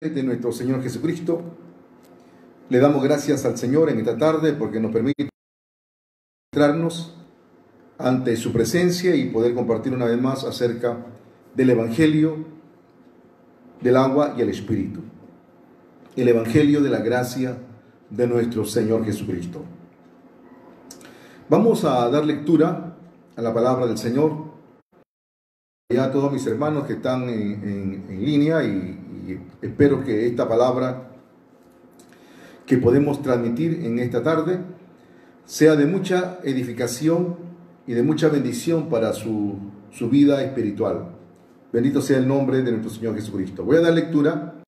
De nuestro Señor Jesucristo, le damos gracias al Señor en esta tarde porque nos permite encontrarnos ante su presencia y poder compartir una vez más acerca del Evangelio del agua y el Espíritu, el Evangelio de la gracia de nuestro Señor Jesucristo. Vamos a dar lectura a la palabra del Señor. Ya a todos mis hermanos que están en línea y espero que esta palabra que podemos transmitir en esta tarde sea de mucha edificación y de mucha bendición para su vida espiritual. Bendito sea el nombre de nuestro Señor Jesucristo. Voy a dar lectura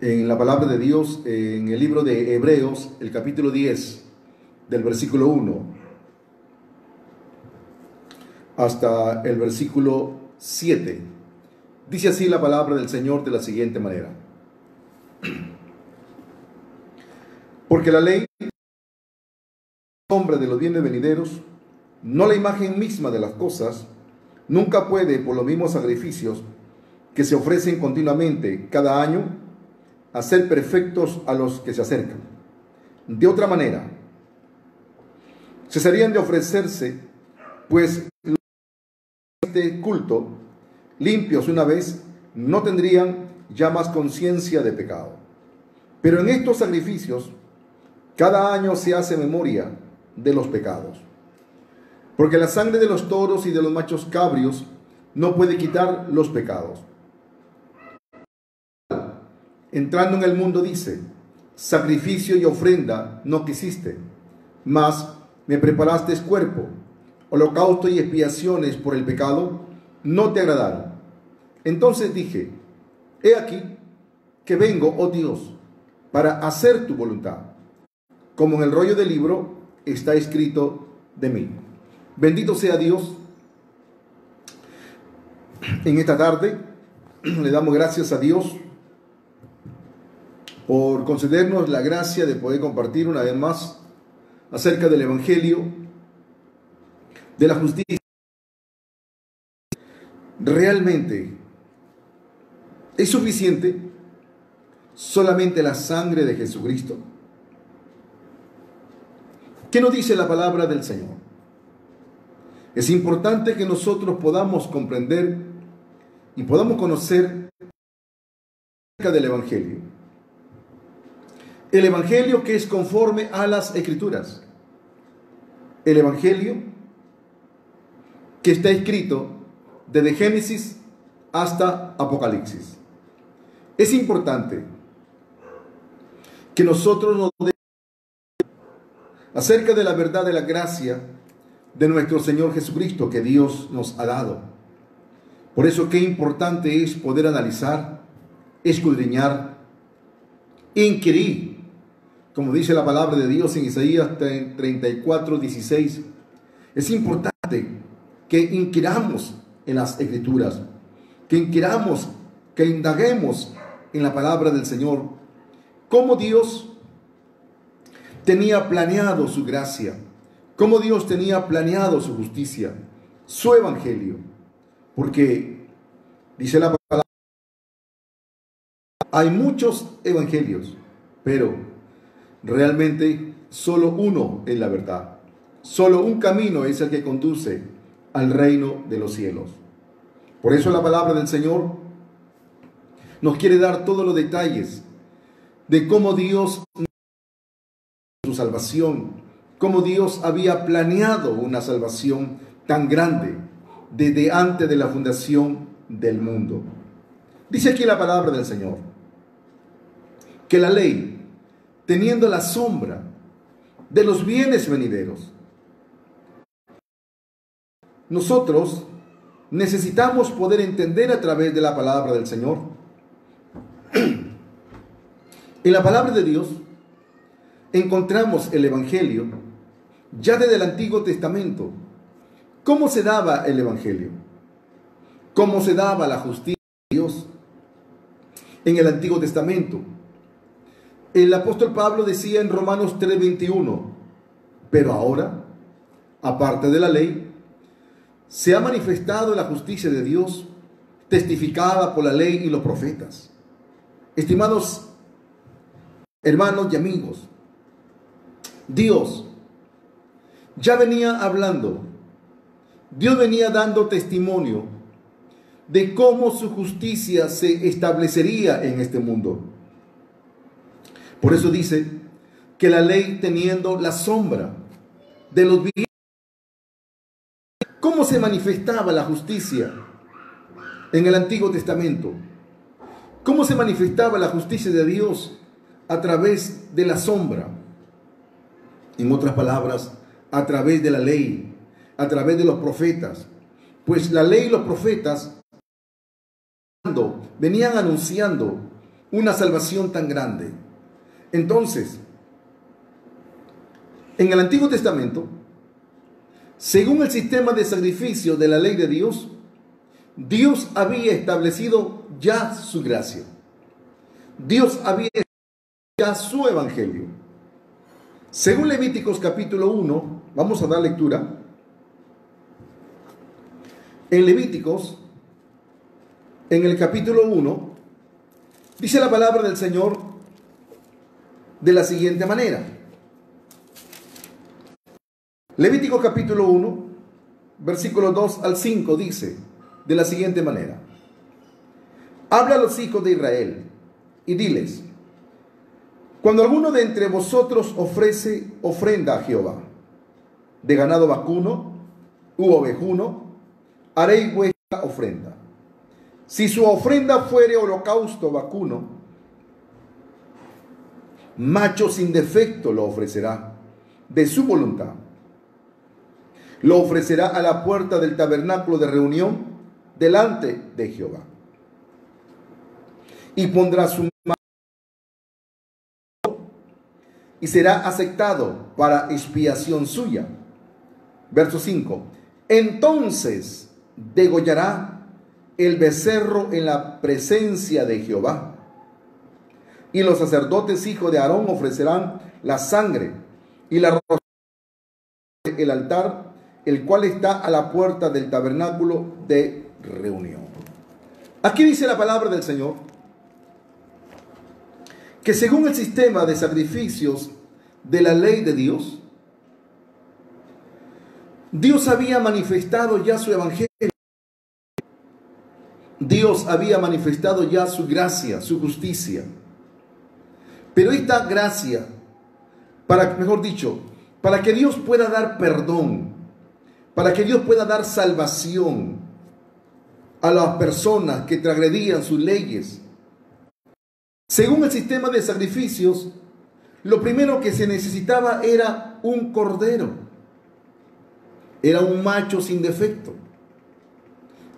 en la palabra de Dios en el libro de Hebreos, el capítulo 10, del versículo 1 hasta el versículo 7. Dice así la palabra del Señor de la siguiente manera: porque la ley es sombra de los bienes venideros, no la imagen misma de las cosas, nunca puede, por los mismos sacrificios que se ofrecen continuamente cada año, hacer perfectos a los que se acercan. De otra manera, cesarían de ofrecerse, pues este culto, limpios una vez, no tendrían ya más conciencia de pecado. Pero en estos sacrificios, cada año se hace memoria de los pecados. Porque la sangre de los toros y de los machos cabrios no puede quitar los pecados. Entrando en el mundo dice: sacrificio y ofrenda no quisiste, mas me preparaste cuerpo. Holocausto y expiaciones por el pecado no te agradaron. Entonces dije: he aquí que vengo, oh Dios, para hacer tu voluntad, como en el rollo del libro está escrito de mí. Bendito sea Dios. En esta tarde le damos gracias a Dios por concedernos la gracia de poder compartir una vez más acerca del Evangelio de la justicia. Realmente es suficiente solamente la sangre de Jesucristo. ¿Qué nos dice la palabra del Señor? Es importante que nosotros podamos comprender y podamos conocer acerca del Evangelio. El Evangelio que es conforme a las Escrituras. El Evangelio que está escrito desde Génesis hasta Apocalipsis. Es importante que nosotros nos demos acerca de la verdad de la gracia de nuestro Señor Jesucristo que Dios nos ha dado. Por eso qué importante es poder analizar, escudriñar, inquirir, como dice la palabra de Dios en Isaías 34:16. Es importante que inquiramos en las Escrituras, que inquiramos, que indaguemos en la palabra del Señor, cómo Dios tenía planeado su gracia, cómo Dios tenía planeado su justicia, su evangelio. Porque dice la palabra, hay muchos evangelios, pero realmente solo uno es la verdad. Solo un camino es el que conduce al reino de los cielos. Por eso la palabra del Señor nos quiere dar todos los detalles de cómo Dios, su salvación, cómo Dios había planeado una salvación tan grande desde antes de la fundación del mundo. Dice aquí la palabra del Señor que la ley, teniendo la sombra de los bienes venideros, nosotros necesitamos poder entender a través de la palabra del Señor. En la palabra de Dios encontramos el Evangelio ya desde el Antiguo Testamento. ¿Cómo se daba el Evangelio? ¿Cómo se daba la justicia de Dios en el Antiguo Testamento? El apóstol Pablo decía en Romanos 3:21: pero ahora, aparte de la ley, se ha manifestado la justicia de Dios, testificada por la ley y los profetas. Estimados hermanos y amigos, Dios ya venía hablando, Dios venía dando testimonio de cómo su justicia se establecería en este mundo. Por eso dice que la ley, teniendo la sombra de los vivientes, ¿cómo se manifestaba la justicia en el Antiguo Testamento? ¿Cómo se manifestaba la justicia de Dios? A través de la sombra. En otras palabras, a través de la ley, a través de los profetas. Pues la ley y los profetas venían anunciando una salvación tan grande. Entonces, en el Antiguo Testamento, según el sistema de sacrificio de la ley de Dios, Dios había establecido ya su gracia. Dios había establecido ya su evangelio. Según Levíticos capítulo 1, vamos a dar lectura. En Levíticos, en el capítulo 1, dice la palabra del Señor de la siguiente manera. Levíticos capítulo 1, versículos 2 al 5 dice de la siguiente manera: habla a los hijos de Israel y diles: cuando alguno de entre vosotros ofrece ofrenda a Jehová, de ganado vacuno u ovejuno, haréis vuestra ofrenda. Si su ofrenda fuere holocausto vacuno, macho sin defecto lo ofrecerá de su voluntad. Lo ofrecerá a la puerta del tabernáculo de reunión delante de Jehová. Y pondrá su mano y será aceptado para expiación suya. Verso 5. Entonces degollará el becerro en la presencia de Jehová. Y los sacerdotes hijos de Aarón ofrecerán la sangre y la rociarán en el altar, el cual está a la puerta del tabernáculo de reunión. Aquí dice la palabra del Señor que según el sistema de sacrificios de la ley de Dios, Dios había manifestado ya su evangelio. Dios había manifestado ya su gracia, su justicia. Pero esta gracia, mejor dicho, para que Dios pueda dar perdón, para que Dios pueda dar salvación a las personas que transgredían sus leyes, según el sistema de sacrificios, lo primero que se necesitaba era un cordero, era un macho sin defecto.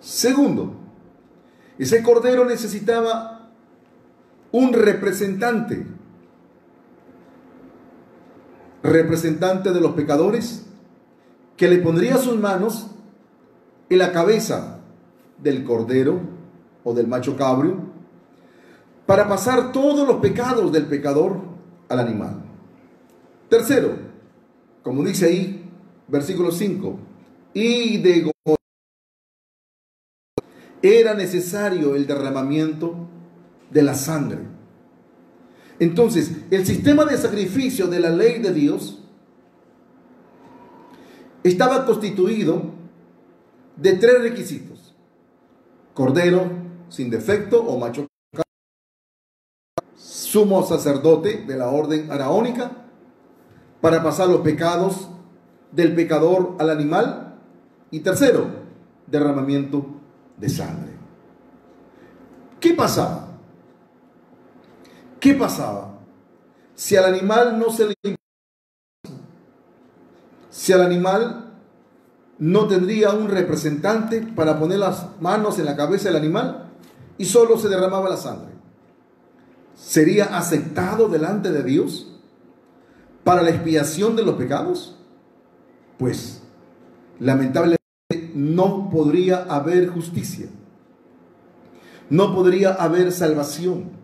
Segundo, ese cordero necesitaba un representante de los pecadores, que le pondría sus manos en la cabeza del cordero o del macho cabrio para pasar todos los pecados del pecador al animal. Tercero, como dice ahí, versículo 5, y de era necesario el derramamiento de la sangre. Entonces, el sistema de sacrificio de la ley de Dios estaba constituido de 3 requisitos: cordero sin defecto o macho cabrío, sumo sacerdote de la orden araónica para pasar los pecados del pecador al animal, y tercero, derramamiento de sangre. ¿Qué pasaba? ¿Qué pasaba si al animal no se le... si al animal no tendría un representante para poner las manos en la cabeza del animal y solo se derramaba la sangre? ¿Sería aceptado delante de Dios para la expiación de los pecados? Pues lamentablemente no podría haber justicia, no podría haber salvación,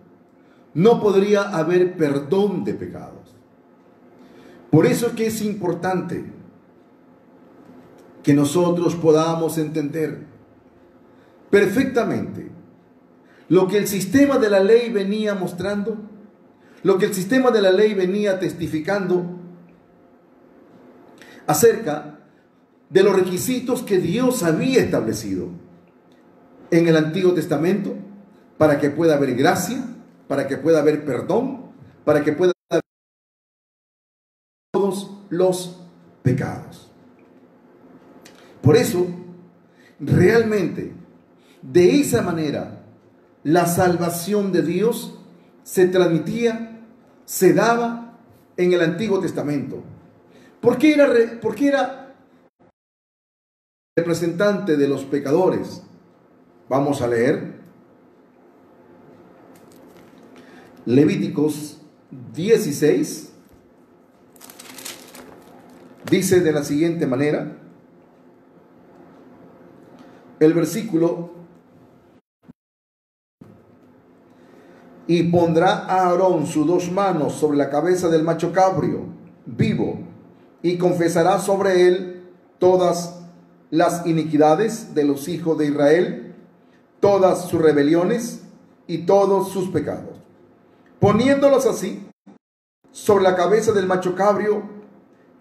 no podría haber perdón de pecados. Por eso es que es importante que nosotros podamos entender perfectamente lo que el sistema de la ley venía mostrando, lo que el sistema de la ley venía testificando acerca de los requisitos que Dios había establecido en el Antiguo Testamento para que pueda haber gracia, para que pueda haber perdón, para que pueda haber todos los pecados. Por eso, realmente, de esa manera, la salvación de Dios se transmitía, se daba en el Antiguo Testamento. ¿Por qué era representante de los pecadores? Vamos a leer Levíticos 16. Dice de la siguiente manera, el versículo: y pondrá a Aarón sus dos manos sobre la cabeza del macho cabrio vivo, y confesará sobre él todas las iniquidades de los hijos de Israel, todas sus rebeliones y todos sus pecados, poniéndolos así sobre la cabeza del macho cabrio,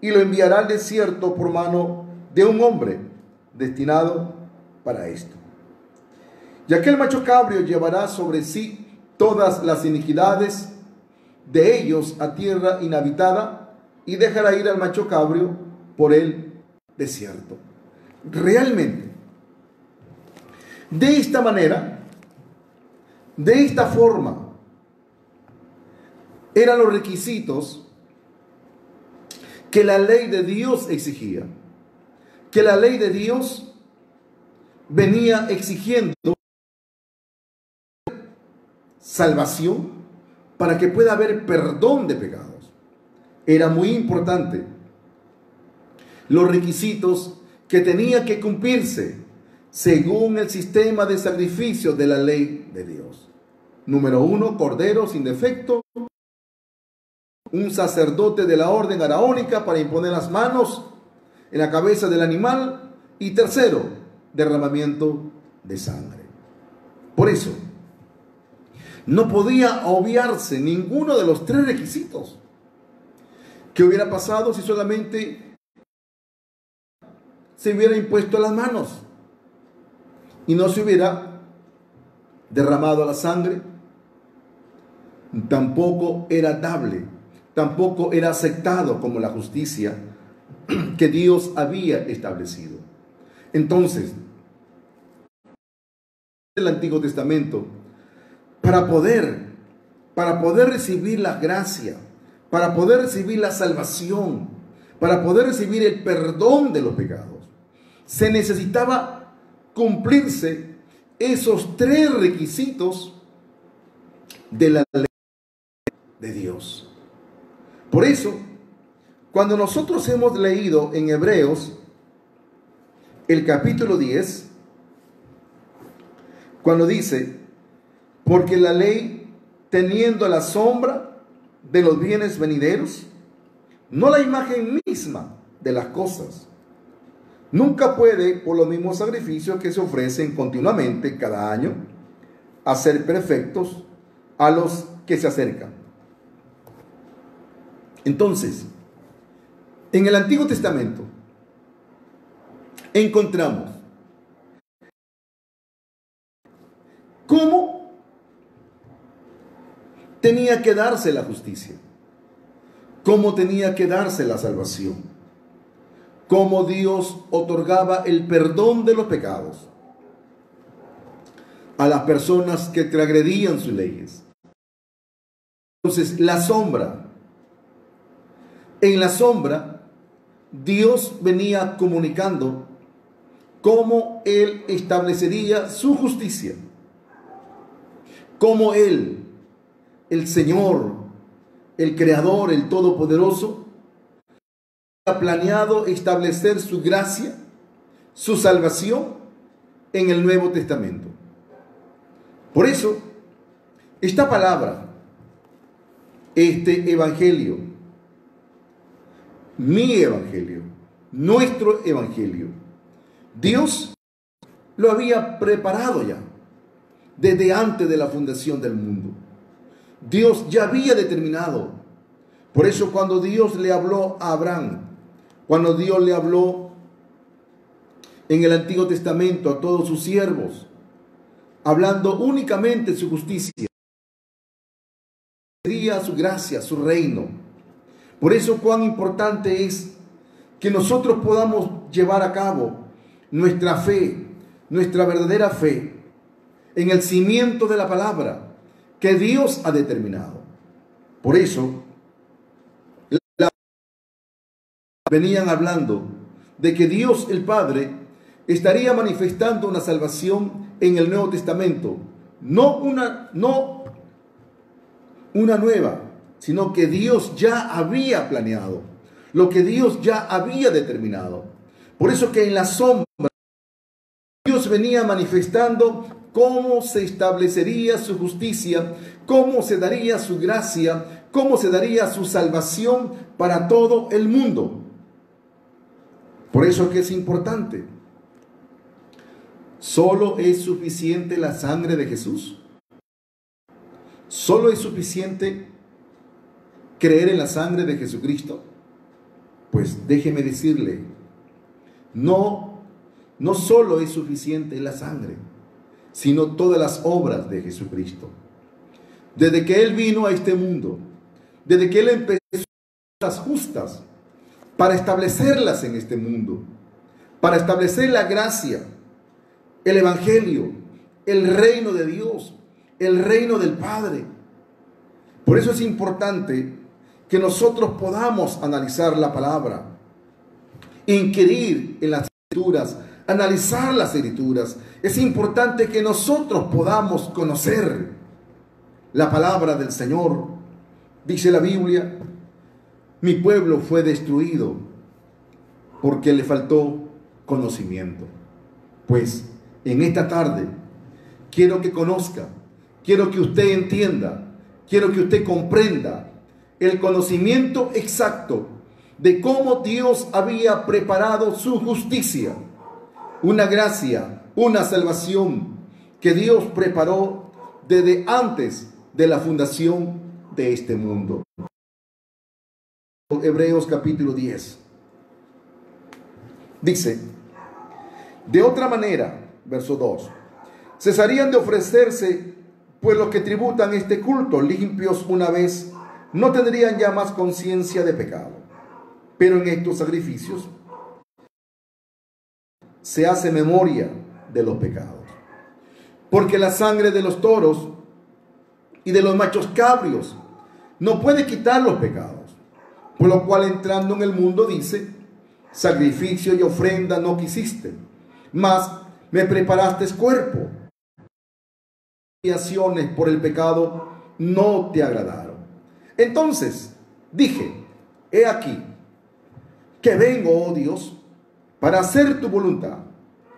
y lo enviará al desierto por mano de un hombre destinado para esto. Y aquel macho cabrio llevará sobre sí todas las iniquidades de ellos a tierra inhabitada, y dejará ir al macho cabrio por el desierto. Realmente, de esta manera, de esta forma, eran los requisitos que la ley de Dios exigía, que la ley de Dios venía exigiendo salvación para que pueda haber perdón de pecados. Era muy importante los requisitos que tenía que cumplirse según el sistema de sacrificio de la ley de Dios. Número 1, cordero sin defecto, un sacerdote de la orden araónica para imponer las manos en la cabeza del animal, y tercero, derramamiento de sangre. Por eso, no podía obviarse ninguno de los tres requisitos. ¿Qué hubiera pasado si solamente se hubiera impuesto las manos y no se hubiera derramado la sangre? Tampoco era dable, tampoco era aceptado como la justicia que Dios había establecido. Entonces, el Antiguo Testamento, para poder recibir la gracia, para poder recibir la salvación, para poder recibir el perdón de los pecados, se necesitaba cumplirse esos tres requisitos de la ley de Dios. Por eso, cuando nosotros hemos leído en Hebreos el capítulo 10, cuando dice: porque la ley, teniendo la sombra de los bienes venideros, no la imagen misma de las cosas, nunca puede, por los mismos sacrificios que se ofrecen continuamente cada año, hacer perfectos a los que se acercan. Entonces, en el Antiguo Testamento encontramos cómo tenía que darse la justicia, cómo tenía que darse la salvación, cómo Dios otorgaba el perdón de los pecados a las personas que transgredían sus leyes. Entonces, la sombra. En la sombra, Dios venía comunicando cómo Él establecería su justicia, cómo Él, el Señor, el Creador, el Todopoderoso, ha planeado establecer su gracia, su salvación en el Nuevo Testamento. Por eso, esta palabra, este evangelio, mi evangelio, nuestro evangelio, Dios lo había preparado ya. desde antes de la fundación del mundo. Dios ya había determinado. Por eso cuando Dios le habló a Abraham, cuando Dios le habló en el Antiguo Testamento a todos sus siervos, hablando únicamente su justicia, sería su gracia, su reino. Por eso cuán importante es que nosotros podamos llevar a cabo nuestra fe, nuestra verdadera fe, en el cimiento de la palabra que Dios ha determinado. Por eso venían hablando de que Dios el Padre estaría manifestando una salvación en el Nuevo Testamento, no una nueva, sino que Dios ya había planeado, lo que Dios ya había determinado. Por eso que en la sombra Dios venía manifestando cómo se establecería su justicia, cómo se daría su gracia, cómo se daría su salvación para todo el mundo. Por eso que es importante. ¿Solo es suficiente la sangre de Jesús? ¿Solo es suficiente creer en la sangre de Jesucristo? Pues déjeme decirle, no solo es suficiente la sangre, sino todas las obras de Jesucristo. Desde que Él vino a este mundo, desde que Él empezó las justas para establecerlas en este mundo, para establecer la gracia, el evangelio, el reino de Dios, el reino del Padre. Por eso es importante que nosotros podamos analizar la palabra, inquirir en las escrituras, analizar las escrituras. Es importante que nosotros podamos conocer la palabra del Señor. Dice la Biblia, mi pueblo fue destruido porque le faltó conocimiento. Pues en esta tarde quiero que conozca, quiero que usted entienda, quiero que usted comprenda el conocimiento exacto de cómo Dios había preparado su justicia, una gracia, una salvación que Dios preparó desde antes de la fundación de este mundo. Hebreos capítulo 10 dice, de otra manera, verso 2, cesarían de ofrecerse, pues los que tributan este culto limpios una vez, no tendrían ya más conciencia de pecado. Pero en estos sacrificios se hace memoria de los pecados. Porque la sangre de los toros y de los machos cabrios no puede quitar los pecados. Por lo cual entrando en el mundo dice, sacrificio y ofrenda no quisiste, mas me preparaste cuerpo. Expiaciones por el pecado no te agradaron. Entonces dije, he aquí que vengo, oh Dios, para hacer tu voluntad,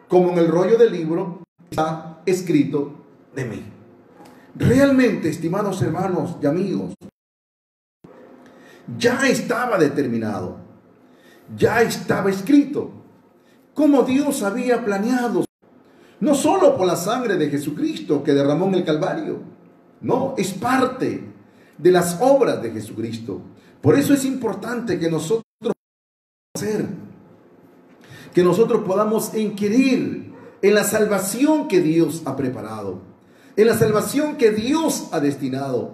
como en el rollo del libro está escrito de mí. Realmente, estimados hermanos y amigos, ya estaba determinado, ya estaba escrito, como Dios había planeado, no solo por la sangre de Jesucristo que derramó en el Calvario, no, es parte de las obras de Jesucristo. Por eso es importante que nosotros podamos inquirir en la salvación que Dios ha preparado, en la salvación que Dios ha destinado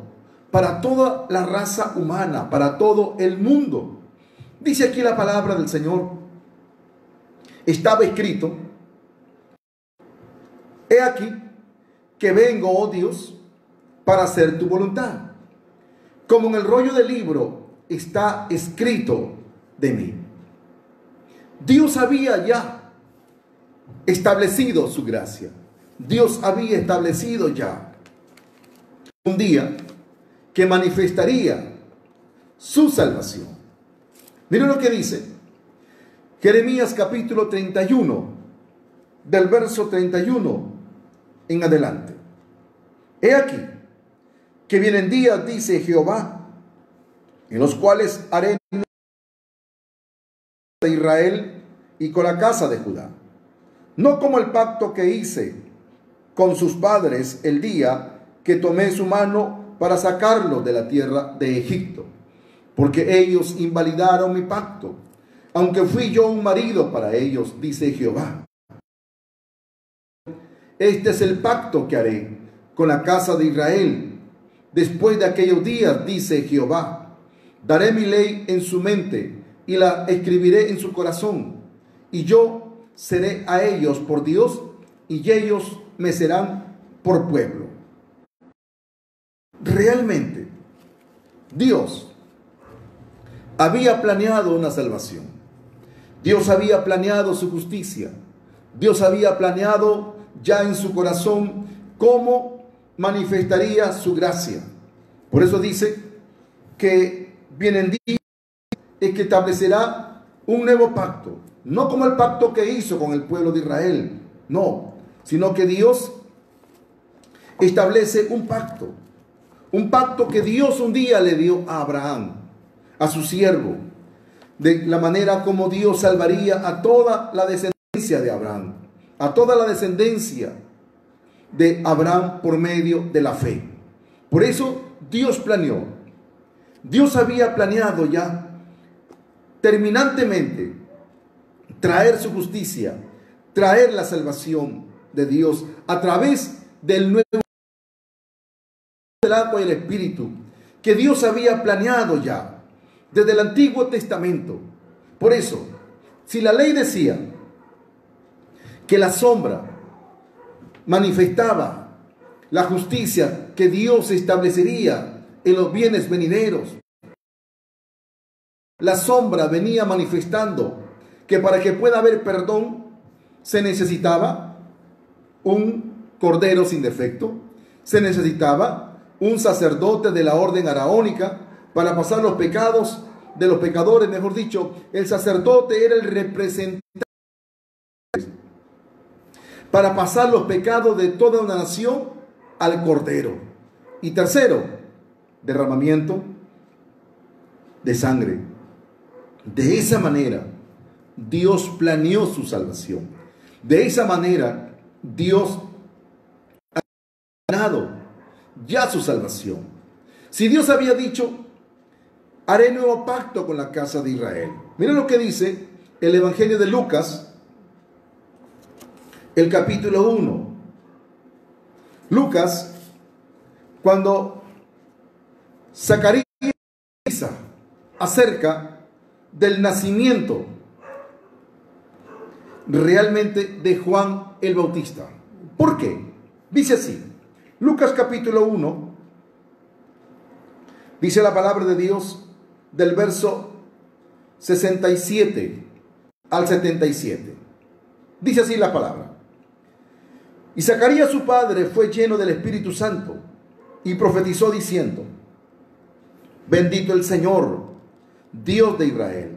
para toda la raza humana, para todo el mundo. Dice aquí la palabra del Señor, estaba escrito, he aquí que vengo, oh Dios, para hacer tu voluntad, como en el rollo del libro está escrito de mí. Dios había ya establecido su gracia. Dios había establecido ya un día que manifestaría su salvación. Miren lo que dice Jeremías capítulo 31, del verso 31 en adelante. He aquí que vienen días, dice Jehová, en los cuales haré de Israel y con la casa de Judá, no como el pacto que hice con sus padres el día que tomé su mano para sacarlos de la tierra de Egipto, porque ellos invalidaron mi pacto, aunque fui yo un marido para ellos, dice Jehová. Este es el pacto que haré con la casa de Israel después de aquellos días, dice Jehová. Daré mi ley en su mente y la escribiré en su corazón, y yo seré a ellos por Dios, y ellos me serán por pueblo. Realmente, Dios había planeado una salvación. Dios había planeado su justicia. Dios había planeado ya en su corazón cómo manifestaría su gracia. Por eso dice que vienen días en que establecerá un nuevo pacto, no como el pacto que hizo con el pueblo de Israel, no, sino que Dios establece un pacto que Dios un día le dio a Abraham, a su siervo, de la manera como Dios salvaría a toda la descendencia de Abraham, a toda la descendencia de Abraham por medio de la fe. Por eso Dios planeó. Dios había planeado ya terminantemente traer su justicia, traer la salvación de Dios a través del nuevo del agua y el Espíritu, que Dios había planeado ya desde el Antiguo Testamento. Por eso, si la ley decía que la sombra manifestaba la justicia que Dios establecería en los bienes venideros, la sombra venía manifestando que para que pueda haber perdón se necesitaba un cordero sin defecto, se necesitaba un sacerdote de la orden araónica para pasar los pecados de los pecadores, mejor dicho, el sacerdote era el representante para pasar los pecados de toda una nación al cordero. Y tercero, derramamiento de sangre. De esa manera Dios planeó su salvación. De esa manera Dios ha planeado ya su salvación. Si Dios había dicho, haré nuevo pacto con la casa de Israel. Mira lo que dice el Evangelio de Lucas, el capítulo 1. Lucas, cuando Zacarías acerca del nacimiento realmente de Juan el Bautista. ¿Por qué? Dice así, Lucas capítulo 1, dice la palabra de Dios del verso 67 al 77. Dice así la palabra. Y Zacarías su padre fue lleno del Espíritu Santo y profetizó diciendo, bendito el Señor, Dios de Israel,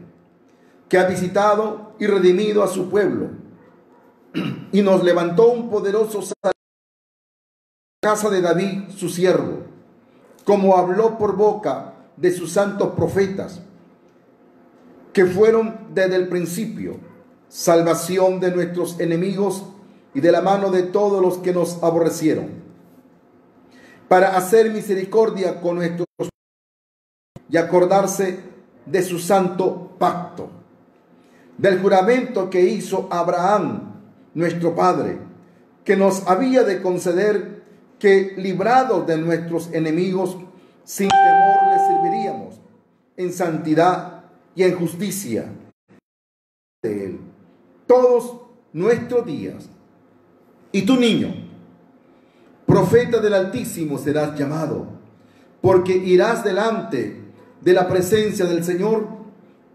que ha visitado y redimido a su pueblo y nos levantó un poderoso sacerdote en la casa de David, su siervo, como habló por boca de sus santos profetas, que fueron desde el principio, salvación de nuestros enemigos y de la mano de todos los que nos aborrecieron, para hacer misericordia con nuestros y acordarse de su santo pacto, del juramento que hizo Abraham, nuestro padre, que nos había de conceder que, librados de nuestros enemigos, sin temor les serviríamos en santidad y en justicia de él todos nuestros días. Y tú, niño, profeta del Altísimo serás llamado, porque irás delante de la presencia del Señor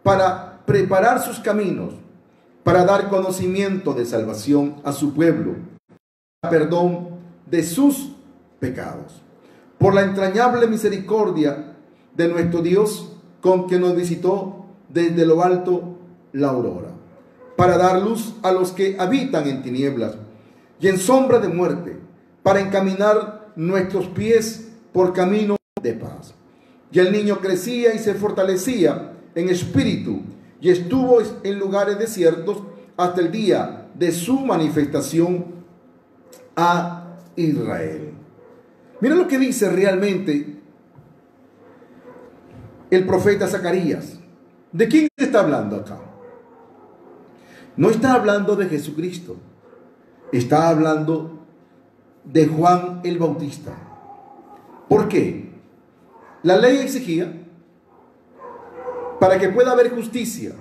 para preparar sus caminos, para dar conocimiento de salvación a su pueblo, perdón de sus pecados, por la entrañable misericordia de nuestro Dios, con que nos visitó desde lo alto la aurora, para dar luz a los que habitan en tinieblas y en sombra de muerte, para encaminar nuestros pies por camino de paz. Y el niño crecía y se fortalecía en espíritu, y estuvo en lugares desiertos hasta el día de su manifestación a Israel. Mira lo que dice realmente el profeta Zacarías. ¿De quién está hablando acá? No está hablando de Jesucristo. Está hablando de Juan el Bautista. ¿Por qué? La ley exigía, para que pueda haber justicia,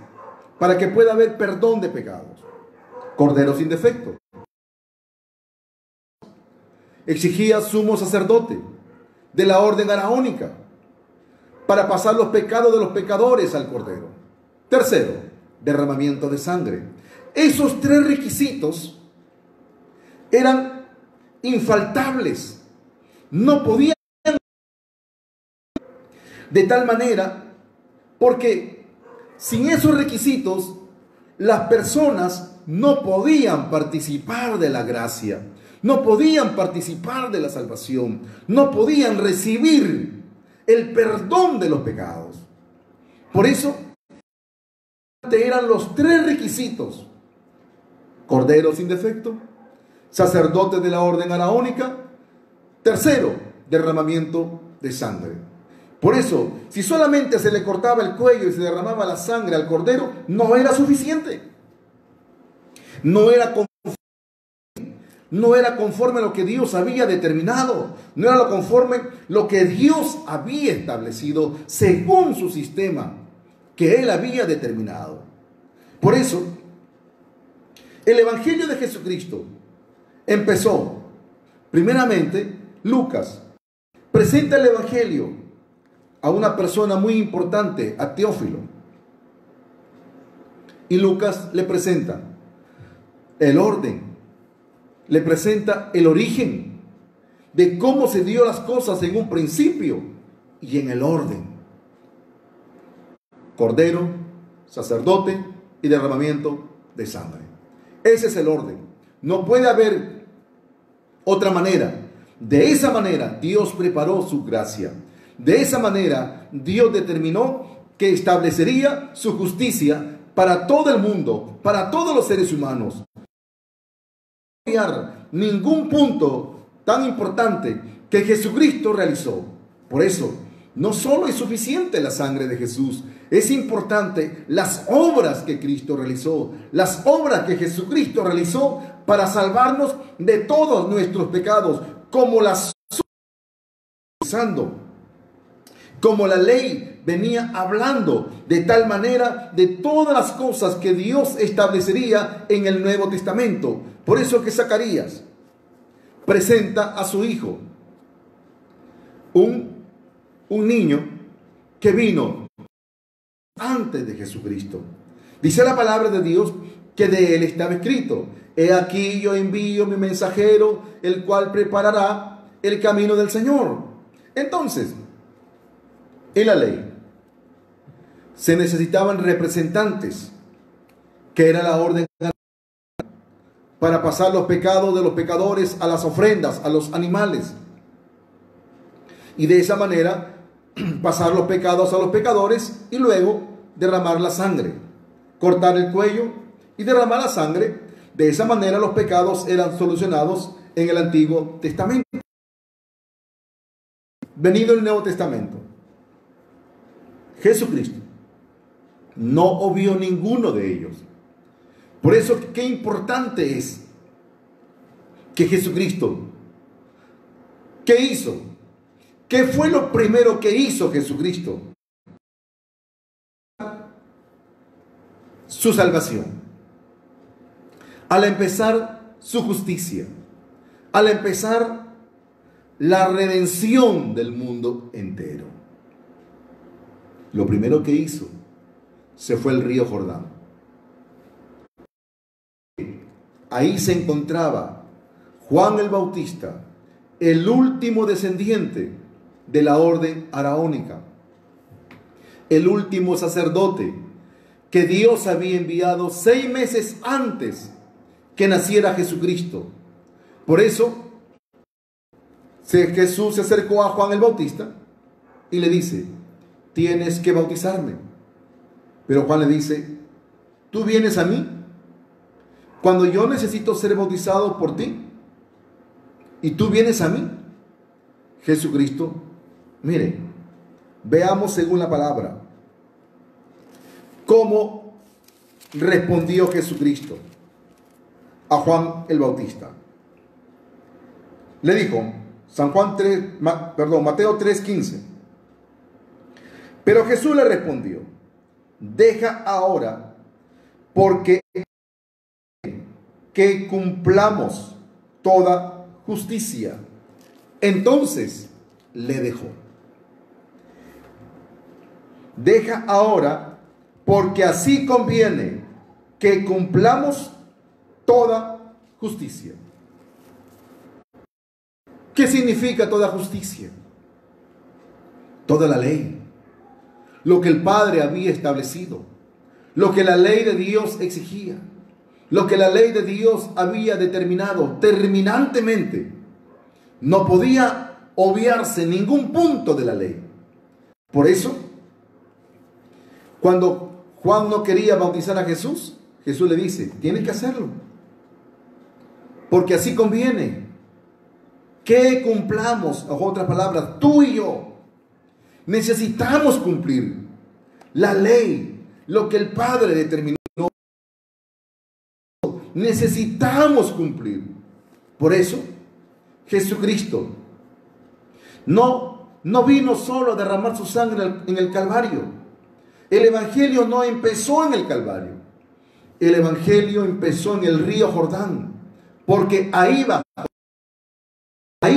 para que pueda haber perdón de pecados, cordero sin defecto. Exigía sumo sacerdote de la orden araónica para pasar los pecados de los pecadores al cordero. Tercero, derramamiento de sangre. Esos tres requisitos eran infaltables. No podían, de tal manera, porque sin esos requisitos las personas no podían participar de la gracia, no podían participar de la salvación, no podían recibir el perdón de los pecados. Por eso eran los tres requisitos: cordero sin defecto, sacerdote de la orden araónica, tercero, derramamiento de sangre. Por eso, si solamente se le cortaba el cuello y se derramaba la sangre al cordero, no era suficiente. No era conforme a lo que Dios había determinado. No era conforme lo que Dios había establecido según su sistema que Él había determinado. Por eso, el Evangelio de Jesucristo empezó, primeramente, Lucas presenta el Evangelio a una persona muy importante, a Teófilo. Y Lucas le presenta el orden, le presenta el origen de cómo se dio las cosas en un principio y en el orden: cordero, sacerdote y derramamiento de sangre. Ese es el orden. No puede haber otra manera. De esa manera Dios preparó su gracia. De esa manera Dios determinó que establecería su justicia para todo el mundo, para todos los seres humanos. No hay ningún punto tan importante que Jesucristo realizó. Por eso, no solo es suficiente la sangre de Jesús, es importante las obras que Cristo realizó, las obras que Jesucristo realizó para salvarnos de todos nuestros pecados, como las como la ley venía hablando de tal manera de todas las cosas que Dios establecería en el Nuevo Testamento. Por eso que Zacarías presenta a su hijo, un niño que vino antes de Jesucristo. Dice la palabra de Dios que de él estaba escrito: he aquí yo envío mi mensajero, el cual preparará el camino del Señor. Entonces, en la ley se necesitaban representantes, que era la orden para pasar los pecados de los pecadores a las ofrendas, a los animales, y de esa manera pasar los pecados a los pecadores y luego derramar la sangre, cortar el cuello y derramar la sangre. De esa manera los pecados eran solucionados en el Antiguo Testamento. Venido el Nuevo Testamento, Jesucristo no obvió ninguno de ellos. Por eso, qué importante es que Jesucristo, ¿qué hizo? ¿Qué fue lo primero que hizo Jesucristo? Su salvación. Al empezar su justicia. Al empezar la redención del mundo entero. Lo primero que hizo, se fue al río Jordán. Ahí se encontraba Juan el Bautista, el último descendiente de la orden araónica, el último sacerdote que Dios había enviado 6 meses antes que naciera Jesucristo. Por eso Jesús se acercó a Juan el Bautista y le dice: tienes que bautizarme. Pero Juan le dice: ¿tú vienes a mí cuando yo necesito ser bautizado por ti? ¿y tú vienes a mí? Jesucristo, mire, veamos según la palabra cómo respondió Jesucristo a Juan el Bautista. Le dijo, Mateo 3:15. Pero Jesús le respondió, deja ahora, porque que cumplamos toda justicia. Entonces le dejó. Deja ahora, porque así conviene que cumplamos toda justicia. ¿Qué significa toda justicia? Toda la ley. Lo que el Padre había establecido. Lo que la ley de Dios exigía. Lo que la ley de Dios había determinado terminantemente. No podía obviarse ningún punto de la ley. Por eso, cuando Juan no quería bautizar a Jesús, Jesús le dice, tienes que hacerlo. Porque así conviene que cumplamos, en otras palabras, tú y yo necesitamos cumplir la ley, lo que el Padre determinó. Necesitamos cumplir. Por eso, Jesucristo no vino solo a derramar su sangre en el Calvario. El Evangelio no empezó en el Calvario. El Evangelio empezó en el río Jordán, porque ahí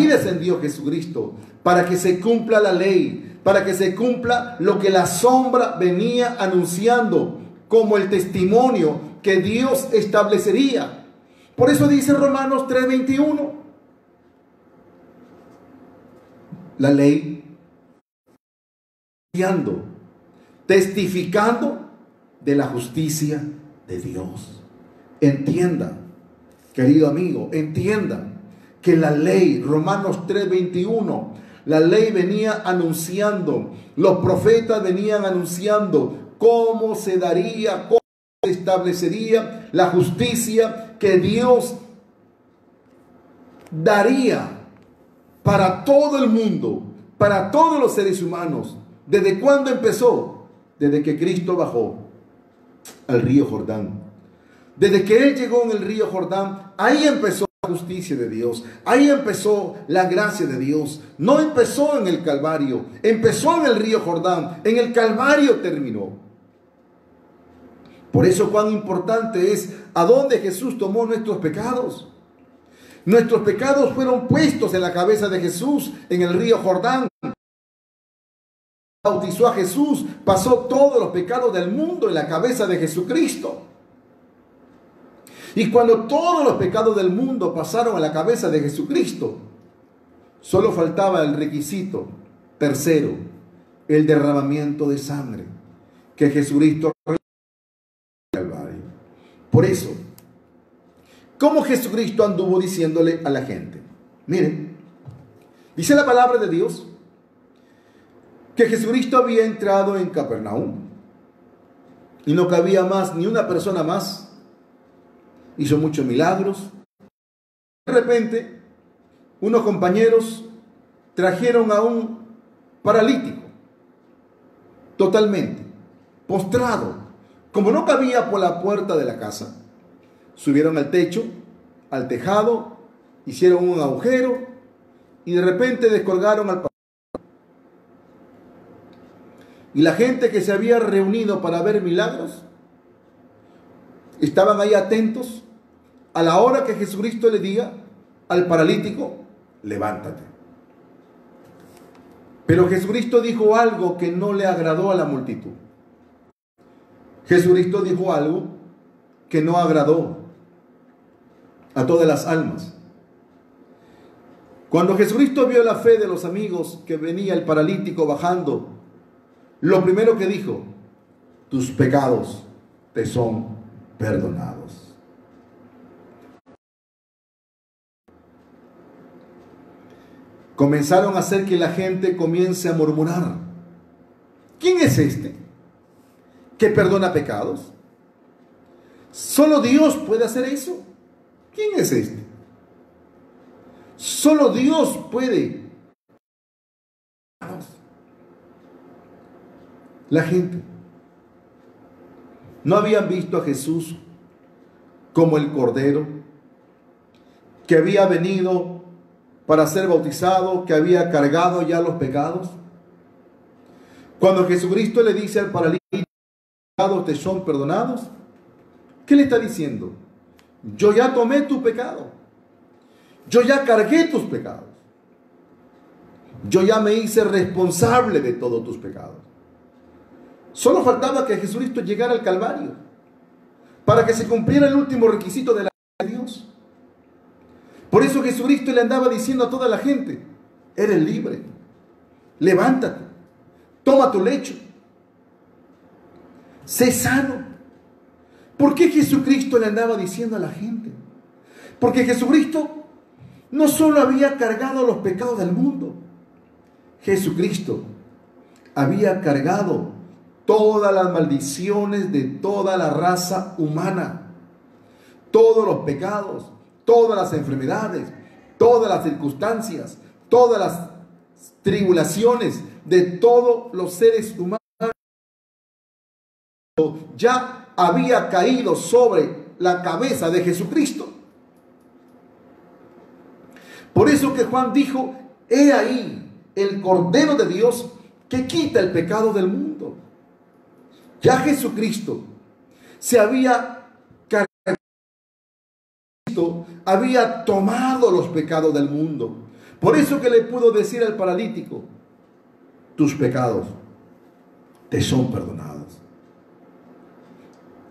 descendió Jesucristo, para que se cumpla la ley, para que se cumpla lo que la sombra venía anunciando, como el testimonio que Dios establecería. Por eso dice Romanos 3:21, la ley testificando de la justicia de Dios. Entienda, querido amigo, entienda que la ley, Romanos 3:21, la ley venía anunciando, los profetas venían anunciando cómo se daría, cómo se establecería la justicia que Dios daría para todo el mundo, para todos los seres humanos. ¿Desde cuándo empezó? Desde que Cristo bajó al río Jordán. Desde que Él llegó en el río Jordán, ahí empezó la justicia de Dios. Ahí empezó la gracia de Dios. No empezó en el Calvario, empezó en el río Jordán. En el Calvario terminó. Por eso cuán importante es a dónde Jesús tomó nuestros pecados. Nuestros pecados fueron puestos en la cabeza de Jesús en el río Jordán. Bautizó a Jesús, pasó todos los pecados del mundo en la cabeza de Jesucristo. Y cuando todos los pecados del mundo pasaron a la cabeza de Jesucristo, solo faltaba el requisito tercero, el derramamiento de sangre que Jesucristo realizó en el Calvario. Por eso, ¿cómo Jesucristo anduvo diciéndole a la gente? Miren, dice la palabra de Dios que Jesucristo había entrado en Capernaum y no cabía más ni una persona más. Hizo muchos milagros. De repente, unos compañeros trajeron a un paralítico, totalmente postrado. Como no cabía por la puerta de la casa, subieron al techo, al tejado, hicieron un agujero y de repente descolgaron al paralítico. Y la gente que se había reunido para ver milagros estaban ahí atentos a la hora que Jesucristo le diga al paralítico, levántate. Pero Jesucristo dijo algo que no le agradó a la multitud. Jesucristo dijo algo que no agradó a todas las almas. Cuando Jesucristo vio la fe de los amigos que venía el paralítico bajando, lo primero que dijo, tus pecados te son perdonados. Comenzaron a hacer que la gente comience a murmurar. ¿Quién es este que perdona pecados? ¿Solo Dios puede hacer eso? ¿Quién es este? Solo Dios puede. La gente no habían visto a Jesús como el Cordero que había venido para ser bautizado, que había cargado ya los pecados. Cuando Jesucristo le dice al paralítico, "Tus pecados te son perdonados", ¿qué le está diciendo? Yo ya tomé tu pecado. Yo ya cargué tus pecados. Yo ya me hice responsable de todos tus pecados. Solo faltaba que Jesucristo llegara al Calvario para que se cumpliera el último requisito de la ley de Dios. Por eso Jesucristo le andaba diciendo a toda la gente: eres libre, levántate, toma tu lecho, sé sano. ¿Por qué Jesucristo le andaba diciendo a la gente? Porque Jesucristo no solo había cargado los pecados del mundo, Jesucristo había cargado todas las maldiciones de toda la raza humana, todos los pecados, todas las enfermedades, todas las circunstancias, todas las tribulaciones de todos los seres humanos. Ya había caído sobre la cabeza de Jesucristo. Por eso que Juan dijo: he ahí el Cordero de Dios que quita el pecado del mundo. Ya Jesucristo se había cargado, había tomado los pecados del mundo. Por eso que le pudo decir al paralítico: tus pecados te son perdonados.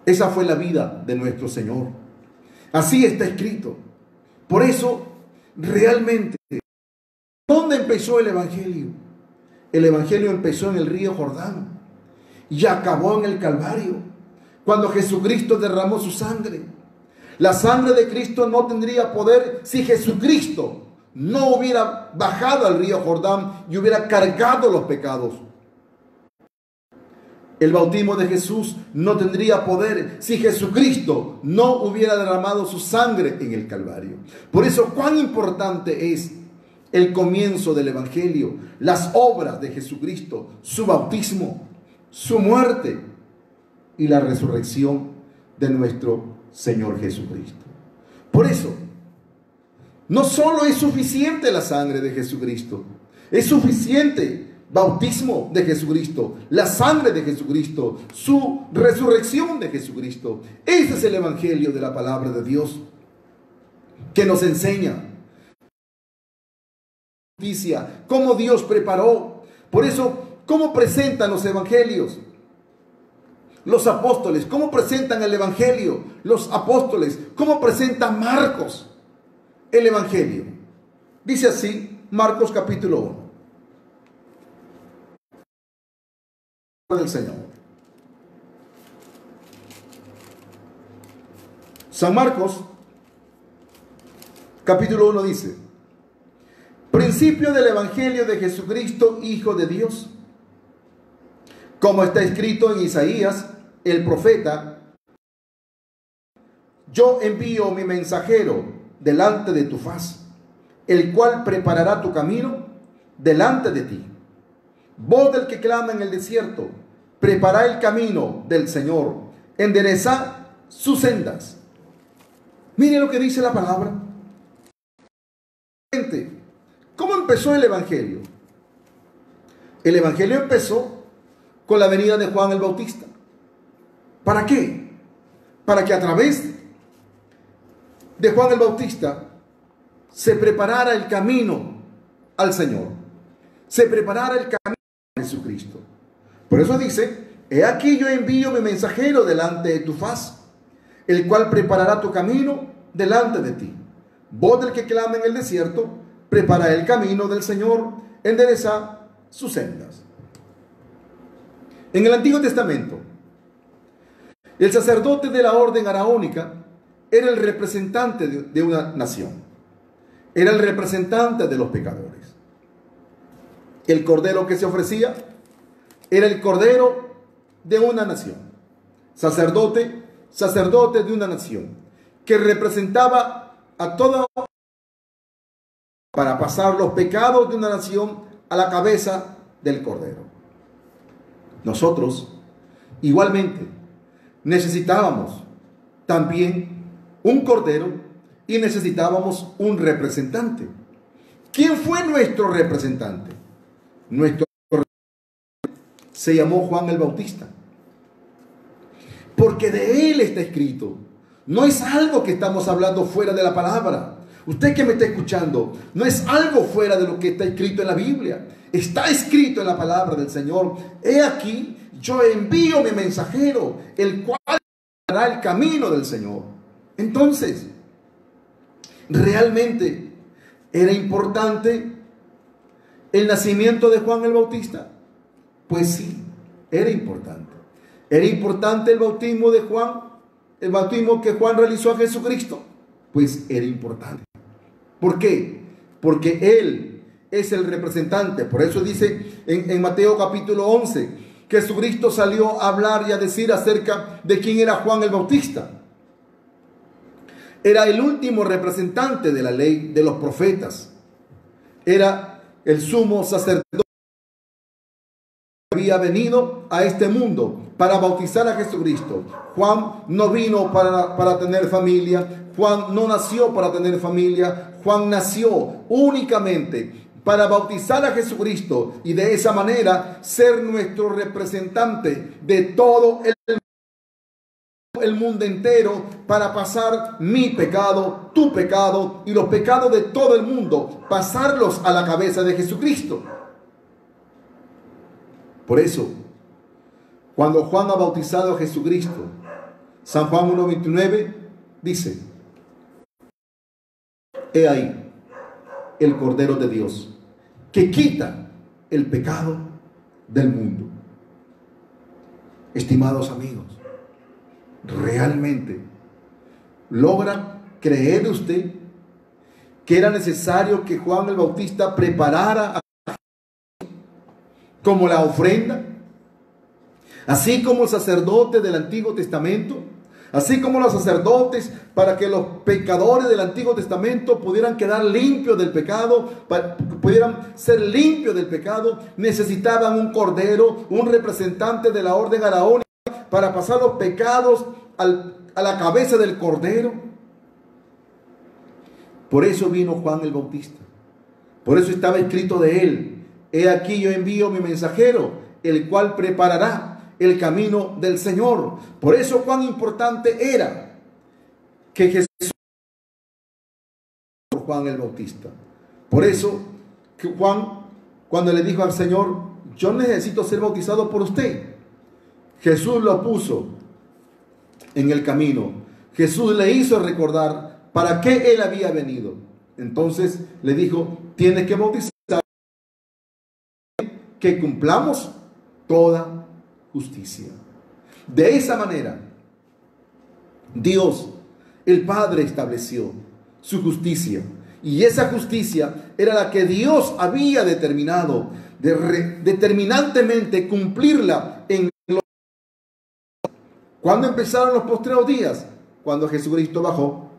Esa fue la vida de nuestro Señor. Así está escrito. Por eso, realmente, ¿dónde empezó el Evangelio? El Evangelio empezó en el río Jordán y acabó en el Calvario, cuando Jesucristo derramó su sangre. La sangre de Cristo no tendría poder si Jesucristo no hubiera bajado al río Jordán y hubiera cargado los pecados. El bautismo de Jesús no tendría poder si Jesucristo no hubiera derramado su sangre en el Calvario. Por eso, cuán importante es el comienzo del Evangelio, las obras de Jesucristo, su bautismo, su muerte y la resurrección de nuestro Señor Jesucristo. Por eso, no solo es suficiente la sangre de Jesucristo, es suficiente bautismo de Jesucristo, la sangre de Jesucristo, su resurrección de Jesucristo. Ese es el Evangelio de la palabra de Dios, que nos enseña justicia, cómo Dios preparó. Por eso, ¿cómo presentan los evangelios los apóstoles? ¿Cómo presentan el Evangelio los apóstoles? ¿Cómo presenta Marcos el Evangelio? Dice así, Marcos capítulo 1. Del Señor. San Marcos capítulo 1 dice: principio del Evangelio de Jesucristo, Hijo de Dios, como está escrito en Isaías el profeta: yo envío mi mensajero delante de tu faz, el cual preparará tu camino delante de ti. Voz del que clama en el desierto: preparad el camino del Señor, enderezad sus sendas. Mire lo que dice la palabra. ¿Cómo empezó el Evangelio? El Evangelio empezó con la venida de Juan el Bautista. ¿Para qué? Para que a través de Juan el Bautista se preparara el camino al Señor, se preparara el camino a Jesucristo. Por eso dice: he aquí yo envío mi mensajero delante de tu faz, el cual preparará tu camino delante de ti. Voz del que clama en el desierto: prepara el camino del Señor, endereza sus sendas. En el Antiguo Testamento, el sacerdote de la orden araónica era el representante de una nación, era el representante de los pecadores. El cordero que se ofrecía era el cordero de una nación, sacerdote de una nación, que representaba a toda para pasar los pecados de una nación a la cabeza del Cordero. Nosotros, igualmente, necesitábamos también un Cordero y necesitábamos un representante. ¿Quién fue nuestro representante? Nuestro representante se llamó Juan el Bautista, porque de él está escrito. No es algo que estamos hablando fuera de la palabra. Usted que me está escuchando, no es algo fuera de lo que está escrito en la Biblia. Está escrito en la palabra del Señor. He aquí, yo envío mi mensajero, el cual hará el camino del Señor. Entonces, ¿realmente era importante el nacimiento de Juan el Bautista? Pues sí, era importante. Era importante el bautismo de Juan, el bautismo que Juan realizó a Jesucristo. Pues era importante. ¿Por qué? Porque él es el representante. Por eso dice en Mateo capítulo 11, que Jesucristo salió a hablar y a decir acerca de quién era Juan el Bautista. Era el último representante de la ley de los profetas. Era el sumo sacerdote que había venido a este mundo para bautizar a Jesucristo. Juan no vino para tener familia. Juan no nació para tener familia. Juan nació únicamente para bautizar a Jesucristo y de esa manera ser nuestro representante de todo el mundo entero, para pasar mi pecado, tu pecado y los pecados de todo el mundo, pasarlos a la cabeza de Jesucristo. Por eso, cuando Juan ha bautizado a Jesucristo, San Juan 1:29 dice: he ahí el Cordero de Dios, que quita el pecado del mundo. Estimados amigos, ¿realmente logra creer usted que era necesario que Juan el Bautista preparara como la ofrenda? Así como el sacerdote del Antiguo Testamento, así como los sacerdotes, para que los pecadores del Antiguo Testamento pudieran quedar limpios del pecado, pudieran ser limpios del pecado, necesitaban un cordero, un representante de la orden araónica para pasar los pecados a la cabeza del cordero. Por eso vino Juan el Bautista. Por eso estaba escrito de él: he aquí yo envío mi mensajero, el cual preparará el camino del Señor. Por eso cuán importante era que Jesús, Juan el Bautista. Por eso que Juan, cuando le dijo al Señor: yo necesito ser bautizado por usted, Jesús lo puso en el camino. Jesús le hizo recordar para qué él había venido. Entonces le dijo: tienes que bautizar, que cumplamos toda justicia. De esa manera, Dios, el Padre, estableció su justicia. Y esa justicia era la que Dios había determinado determinantemente cumplirla en los... ¿Cuándo empezaron los postreros días? Cuando Jesucristo bajó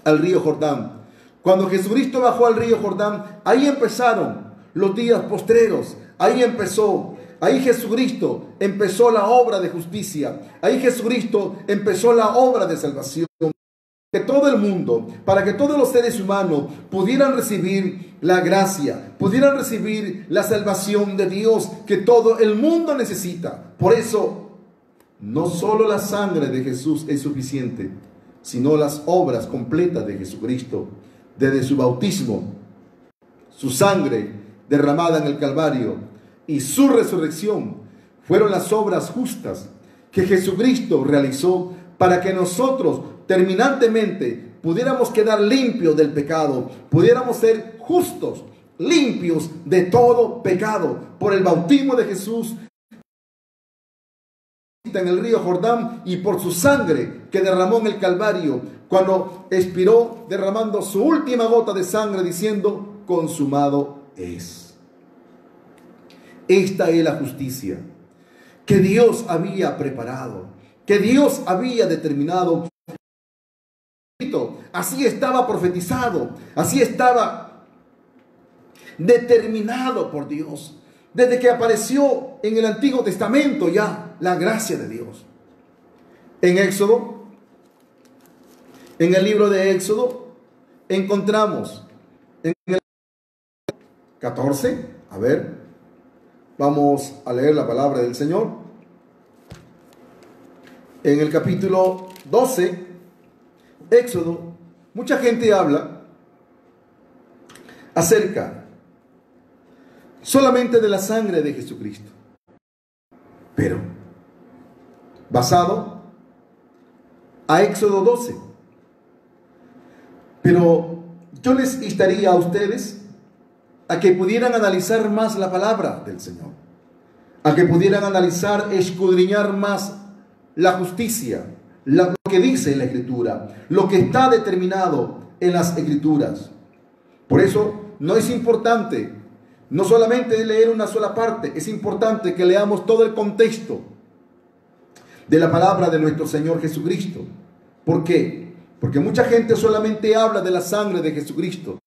al río Jordán. Cuando Jesucristo bajó al río Jordán, ahí empezaron los días postreros. Ahí Jesucristo empezó la obra de justicia. Ahí Jesucristo empezó la obra de salvación. Que todo el mundo, para que todos los seres humanos pudieran recibir la gracia, pudieran recibir la salvación de Dios que todo el mundo necesita. Por eso, no solo la sangre de Jesús es suficiente, sino las obras completas de Jesucristo, desde su bautismo, su sangre derramada en el Calvario y su resurrección, fueron las obras justas que Jesucristo realizó para que nosotros terminantemente pudiéramos quedar limpios del pecado, pudiéramos ser justos, limpios de todo pecado por el bautismo de Jesús en el río Jordán y por su sangre que derramó en el Calvario cuando expiró, derramando su última gota de sangre, diciendo: consumado es. Esta es la justicia que Dios había preparado, que Dios había determinado. Así estaba profetizado, así estaba determinado por Dios. Desde que apareció en el Antiguo Testamento ya la gracia de Dios. En Éxodo, en el libro de Éxodo, encontramos en el 14, a ver, vamos a leer la palabra del Señor. En el capítulo 12, Éxodo, mucha gente habla acerca solamente de la sangre de Jesucristo, pero basado a Éxodo 12. Pero yo les instaría a ustedes a que pudieran analizar más la palabra del Señor, a que pudieran analizar, escudriñar más la justicia, lo que dice la Escritura, lo que está determinado en las Escrituras. Por eso no es importante no solamente leer una sola parte, es importante que leamos todo el contexto de la palabra de nuestro Señor Jesucristo. ¿Por qué? Porque mucha gente solamente habla de la sangre de Jesucristo.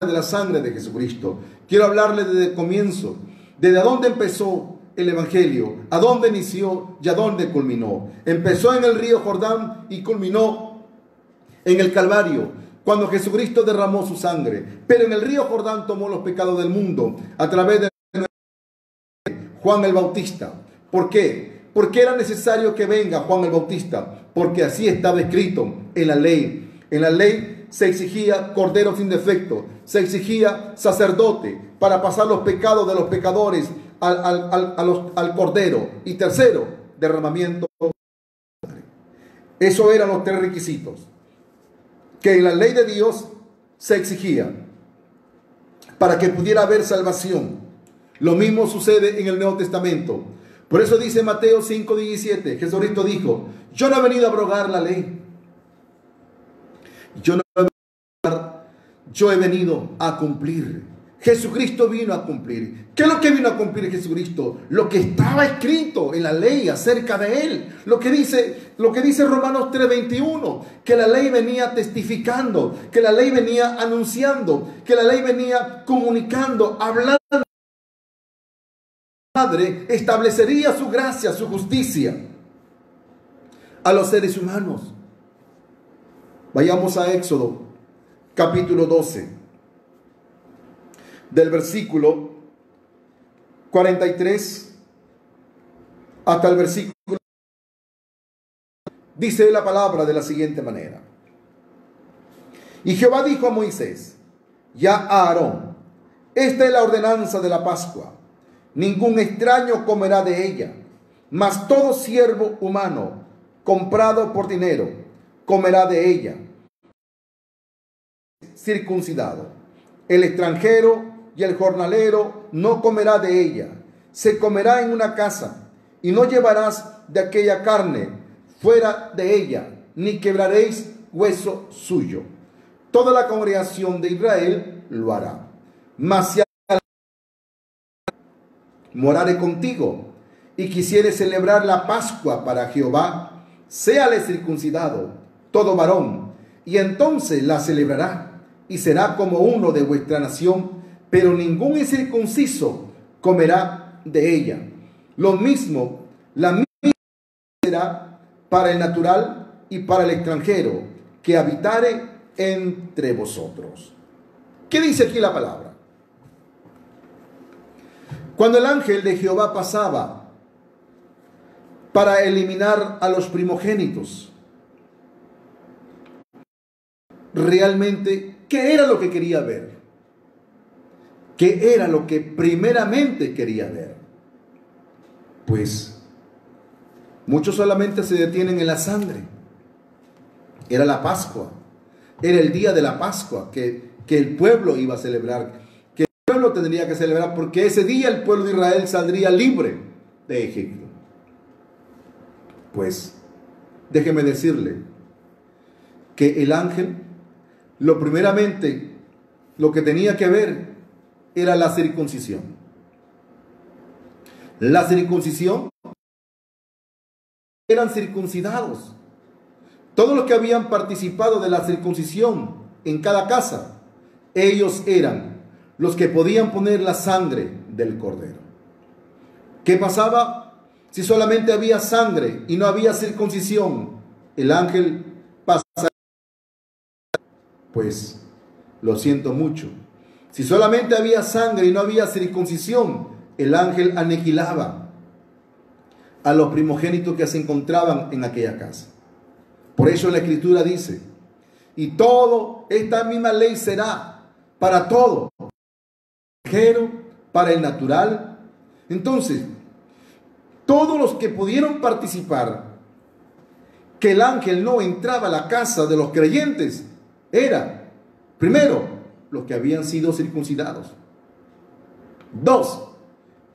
De la sangre de Jesucristo. Quiero hablarle desde el comienzo, desde dónde empezó el Evangelio, a dónde inició y a dónde culminó. Empezó en el río Jordán y culminó en el Calvario, cuando Jesucristo derramó su sangre. Pero en el río Jordán tomó los pecados del mundo a través de Juan el Bautista. ¿Por qué? Porque era necesario que venga Juan el Bautista, porque así estaba escrito en la ley. En la ley se exigía cordero sin defecto, se exigía sacerdote para pasar los pecados de los pecadores al cordero. Y tercero, derramamiento. Eso eran los tres requisitos que en la ley de Dios se exigía para que pudiera haber salvación. Lo mismo sucede en el Nuevo Testamento. Por eso dice Mateo 5:17, Jesucristo dijo: yo no he venido a abrogar la ley, yo he venido a cumplir. Jesucristo vino a cumplir. ¿Qué es lo que vino a cumplir Jesucristo? Lo que estaba escrito en la ley acerca de él. Lo que dice Romanos 3:21, que la ley venía testificando, que la ley venía anunciando, que la ley venía comunicando, hablando. Padre establecería su gracia, su justicia a los seres humanos. Vayamos a Éxodo capítulo 12. Del versículo 43 hasta el versículo, dice la palabra de la siguiente manera: y Jehová dijo a Moisés y a Aarón: esta es la ordenanza de la Pascua. Ningún extraño comerá de ella, mas todo siervo humano comprado por dinero comerá de ella, circuncidado. El extranjero y el jornalero no comerá de ella. Se comerá en una casa, y no llevarás de aquella carne fuera de ella, ni quebraréis hueso suyo. Toda la congregación de Israel lo hará. Mas si morare contigo y quisiere celebrar la Pascua para Jehová, séale circuncidado todo varón, y entonces la celebrará, y será como uno de vuestra nación. Pero ningún incircunciso comerá de ella. Lo mismo, la misma será para el natural y para el extranjero que habitare entre vosotros. ¿Qué dice aquí la palabra? Cuando el ángel de Jehová pasaba para eliminar a los primogénitos, realmente, ¿qué era lo que quería ver? ¿Qué era lo que primeramente quería ver? Pues muchos solamente se detienen en la sangre. Era la Pascua, era el día de la Pascua que el pueblo iba a celebrar, que el pueblo tendría que celebrar, porque ese día el pueblo de Israel saldría libre de Egipto. Pues déjeme decirle que el ángel, lo que tenía que ver era la circuncisión. La circuncisión, eran circuncidados. Todos los que habían participado de la circuncisión en cada casa ellos eran los que podían poner la sangre del cordero. ¿Qué pasaba si solamente había sangre y no había circuncisión? El ángel pasaba. Pues lo siento mucho. Si solamente había sangre y no había circuncisión, el ángel aniquilaba a los primogénitos que se encontraban en aquella casa. Por eso la Escritura dice, y todo, esta misma ley será para todo, para el natural. Entonces, todos los que pudieron participar, que el ángel no entraba a la casa de los creyentes, era, primero, los que habían sido circuncidados. Dos,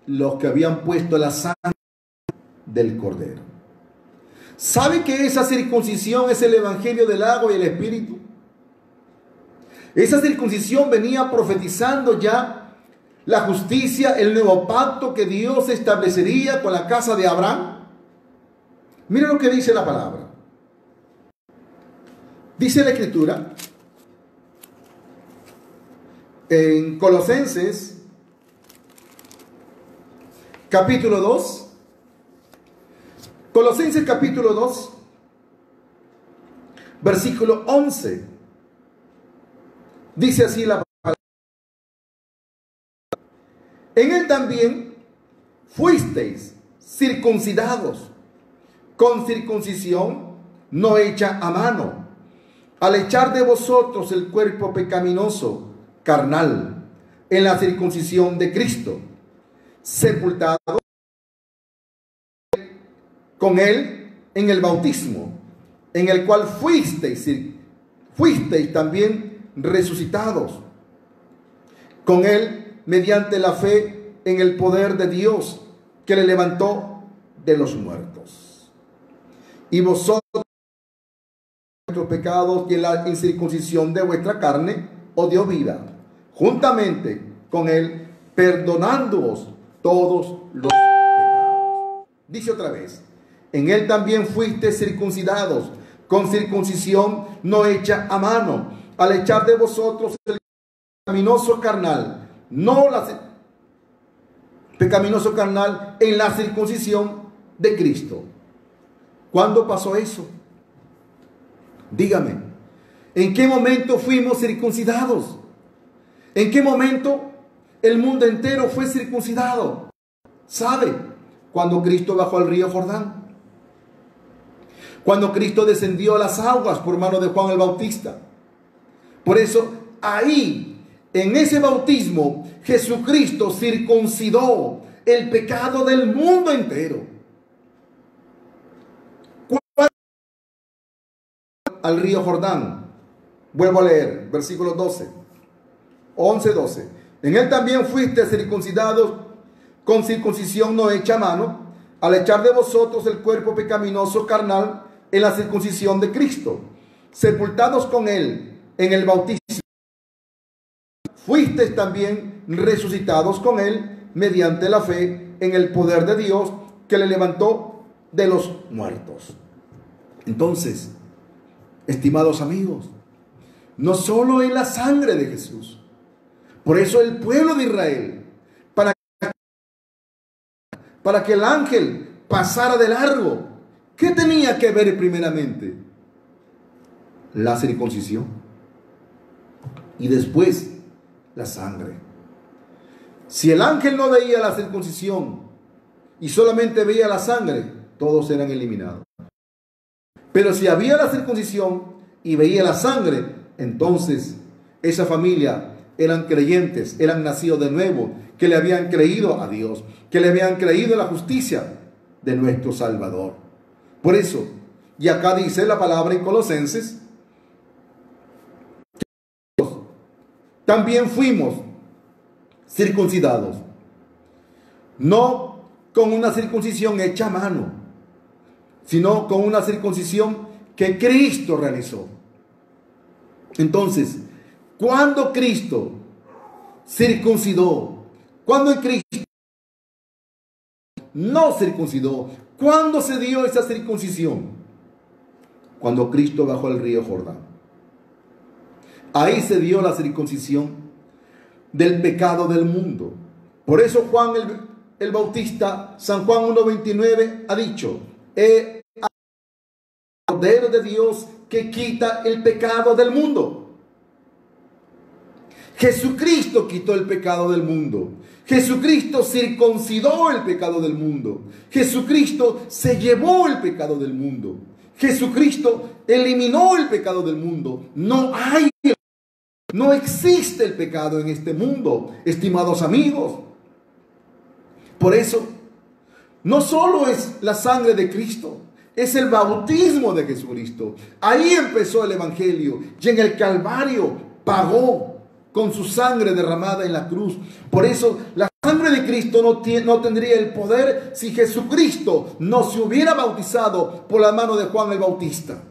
los que habían puesto la sangre del cordero. ¿Sabe que esa circuncisión es el evangelio del agua y el espíritu? Esa circuncisión venía profetizando ya la justicia, el nuevo pacto que Dios establecería con la casa de Abraham. Mira lo que dice la palabra. Dice la Escritura en Colosenses capítulo 2. Colosenses capítulo 2, versículo 11. Dice así la palabra. En él también fuisteis circuncidados con circuncisión no hecha a mano, al echar de vosotros el cuerpo pecaminoso carnal en la circuncisión de Cristo, sepultado con él en el bautismo, en el cual fuisteis también resucitados con él mediante la fe en el poder de Dios que le levantó de los muertos. Y vosotros vuestros pecados y en la incircuncisión de vuestra carne os dio vida, juntamente con él, perdonándoos todos los pecados. Dice otra vez, en él también fuiste circuncidados con circuncisión no hecha a mano, al echar de vosotros el pecaminoso carnal, pecaminoso carnal en la circuncisión de Cristo. ¿Cuándo pasó eso? Dígame, ¿en qué momento fuimos circuncidados? ¿En qué momento el mundo entero fue circuncidado? ¿Sabe? Cuando Cristo bajó al río Jordán. Cuando Cristo descendió a las aguas por mano de Juan el Bautista. Por eso, ahí, en ese bautismo, Jesucristo circuncidó el pecado del mundo entero. Al río Jordán. Vuelvo a leer, versículo 11-12. En él también fuiste circuncidados con circuncisión no hecha a mano, al echar de vosotros el cuerpo pecaminoso carnal en la circuncisión de Cristo, sepultados con él en el bautismo, fuisteis también resucitados con él mediante la fe en el poder de Dios que le levantó de los muertos. Entonces, estimados amigos, no solo en la sangre de Jesús. Por eso el pueblo de Israel, para que el ángel pasara de largo, ¿qué tenía que ver primeramente? La circuncisión. Y después la sangre. Si el ángel no veía la circuncisión y solamente veía la sangre, todos eran eliminados. Pero si había la circuncisión y veía la sangre, entonces esa familia eran creyentes, eran nacidos de nuevo, que le habían creído a Dios, que le habían creído en la justicia de nuestro Salvador. Por eso, y acá dice la palabra en Colosenses, que también fuimos circuncidados, no con una circuncisión hecha a mano, sino con una circuncisión que Cristo realizó. Entonces, cuando Cristo circuncidó, cuando Cristo no circuncidó, ¿cuándo se dio esa circuncisión? Cuando Cristo bajó al río Jordán. Ahí se dio la circuncisión del pecado del mundo. Por eso Juan el Bautista, San Juan 1:29 ha dicho: el Cordero de Dios que quita el pecado del mundo. Jesucristo quitó el pecado del mundo. Jesucristo circuncidó el pecado del mundo. Jesucristo se llevó el pecado del mundo. Jesucristo eliminó el pecado del mundo. No existe el pecado en este mundo, estimados amigos. Por eso, no solo es la sangre de Cristo, es el bautismo de Jesucristo. Ahí empezó el Evangelio y en el Calvario pagó con su sangre derramada en la cruz. Por eso la sangre de Cristo no tendría el poder si Jesucristo no se hubiera bautizado por la mano de Juan el Bautista.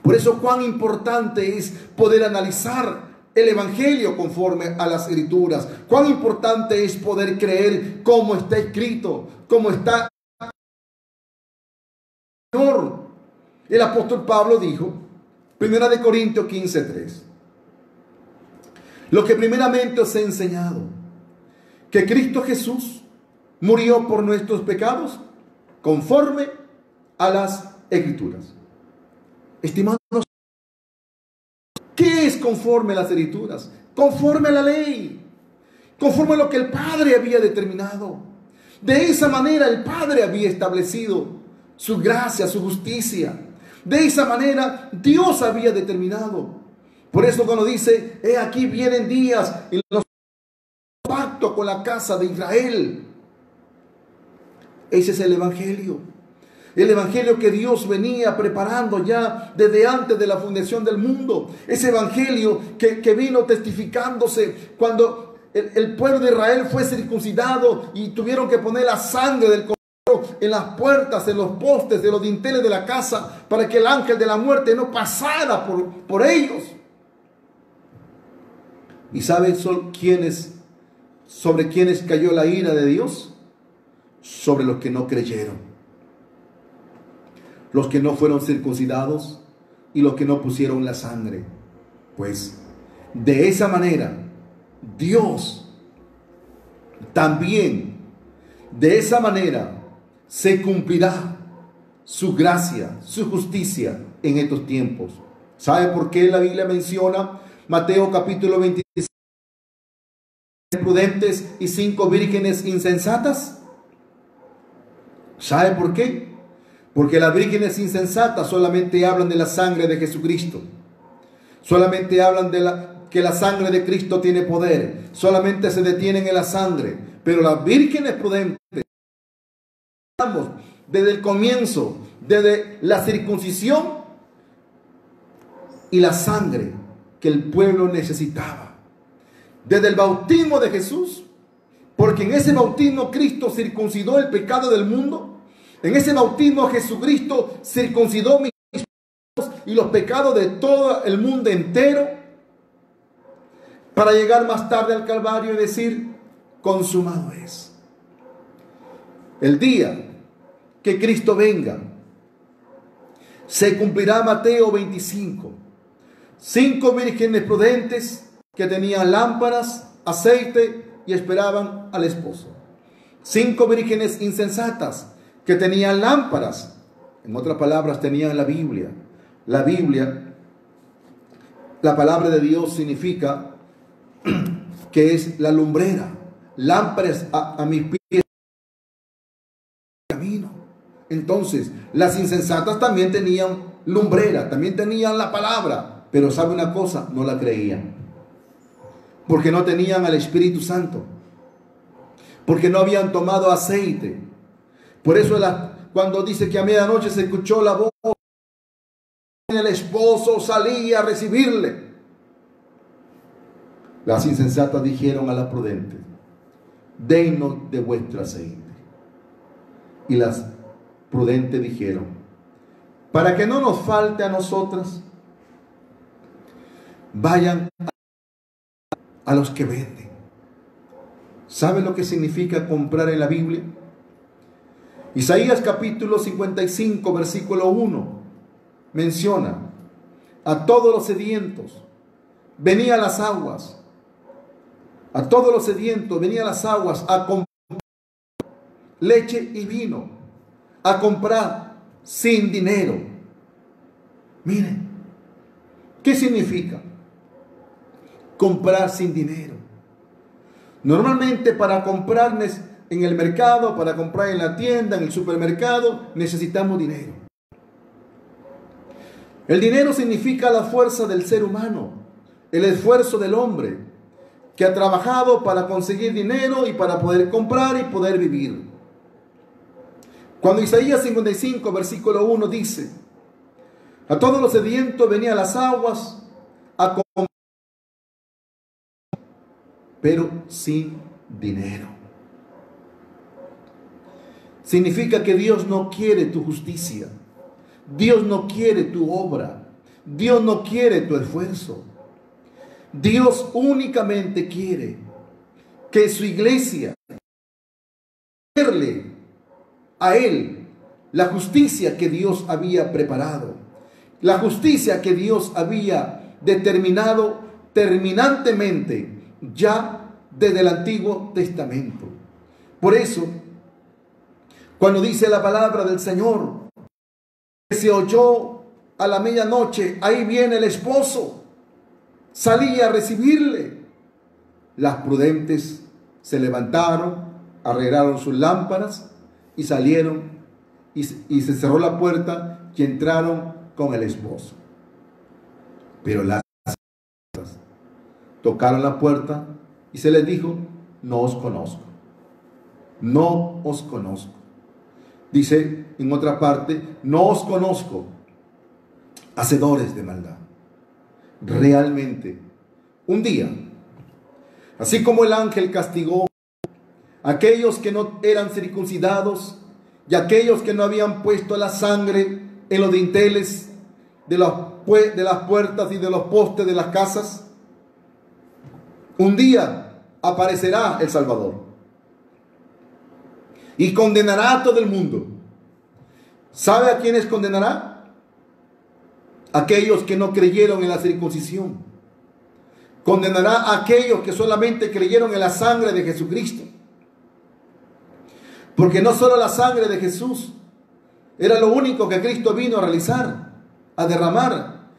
Por eso cuán importante es poder analizar el Evangelio conforme a las Escrituras. Cuán importante es poder creer cómo está escrito, cómo está. El apóstol Pablo dijo, 1 Corintios 15:3, lo que primeramente os he enseñado, que Cristo Jesús murió por nuestros pecados conforme a las Escrituras. Estimados, ¿qué es conforme a las Escrituras? Conforme a la ley, conforme a lo que el Padre había determinado. De esa manera el Padre había establecido su gracia, su justicia. De esa manera Dios había determinado. Por eso cuando dice, he aquí vienen días en los pacto con la casa de Israel. Ese es el Evangelio. El Evangelio que Dios venía preparando ya desde antes de la fundación del mundo. Ese Evangelio que vino testificándose cuando el pueblo de Israel fue circuncidado y tuvieron que poner la sangre del cordero en las puertas, en los postes, de los dinteles de la casa, para que el ángel de la muerte no pasara por ellos. ¿Y saben sobre quiénes cayó la ira de Dios? Sobre los que no creyeron, los que no fueron circuncidados y los que no pusieron la sangre. Pues de esa manera Dios también, de esa manera se cumplirá su gracia, su justicia en estos tiempos. ¿Sabe por qué la Biblia menciona Mateo capítulo 26, prudentes y 5 vírgenes insensatas? ¿Sabe por qué? Porque las vírgenes insensatas solamente hablan de la sangre de Jesucristo. Solamente hablan que la sangre de Cristo tiene poder. Solamente se detienen en la sangre. Pero las vírgenes prudentes, desde el comienzo, desde la circuncisión y la sangre que el pueblo necesitaba. Desde el bautismo de Jesús, porque en ese bautismo Cristo circuncidó el pecado del mundo. En ese bautismo Jesucristo circuncidó mis pecados y los pecados de todo el mundo entero, para llegar más tarde al Calvario y decir, consumado es. El día que Cristo venga, se cumplirá Mateo 25. 5 vírgenes prudentes que tenían lámparas, aceite y esperaban al esposo. 5 vírgenes insensatas que tenían lámparas. En otras palabras, tenían la Biblia. La Biblia, la palabra de Dios, significa que es la lumbrera. Lámparas a mis pies, camino. Entonces, las insensatas también tenían lumbrera, también tenían la palabra. Pero ¿sabe una cosa? No la creían. Porque no tenían al Espíritu Santo. Porque no habían tomado aceite. Por eso cuando dice que a medianoche se escuchó la voz, el esposo salía a recibirle. Las insensatas dijeron a las prudentes, denos de vuestro aceite. Y las prudentes dijeron, para que no nos falte a nosotras, vayan a los que venden. ¿Sabe lo que significa comprar en la Biblia? Isaías capítulo 55 versículo 1 menciona, a todos los sedientos venía a las aguas. A todos los sedientos venía a las aguas a comprar leche y vino, a comprar sin dinero. Miren, ¿qué significa comprar sin dinero? Normalmente para comprar en el mercado, para comprar en la tienda, en el supermercado, necesitamos dinero. El dinero significa la fuerza del ser humano, el esfuerzo del hombre que ha trabajado para conseguir dinero y para poder comprar y poder vivir. Cuando Isaías 55, versículo 1 dice: a todos los sedientos venía a las aguas a comprar, pero sin dinero. Significa que Dios no quiere tu justicia. Dios no quiere tu obra. Dios no quiere tu esfuerzo. Dios únicamente quiere que su iglesia darle a Él la justicia que Dios había preparado, la justicia que Dios había determinado terminantemente ya desde el Antiguo Testamento. Por eso, cuando dice la palabra del Señor, que se oyó a la medianoche, ahí viene el esposo, salí a recibirle. Las prudentes se levantaron, arreglaron sus lámparas y salieron, y se cerró la puerta y entraron con el esposo. Pero las tocaron la puerta y se les dijo: no os conozco, no os conozco. Dice en otra parte: no os conozco, hacedores de maldad. Realmente, un día, así como el ángel castigó a aquellos que no eran circuncidados y a aquellos que no habían puesto la sangre en los dinteles de las puertas y de los postes de las casas, un día aparecerá el Salvador y condenará a todo el mundo. ¿Sabe a quiénes condenará? Aquellos que no creyeron en la circuncisión. Condenará a aquellos que solamente creyeron en la sangre de Jesucristo. Porque no solo la sangre de Jesús era lo único que Cristo vino a realizar, a derramar.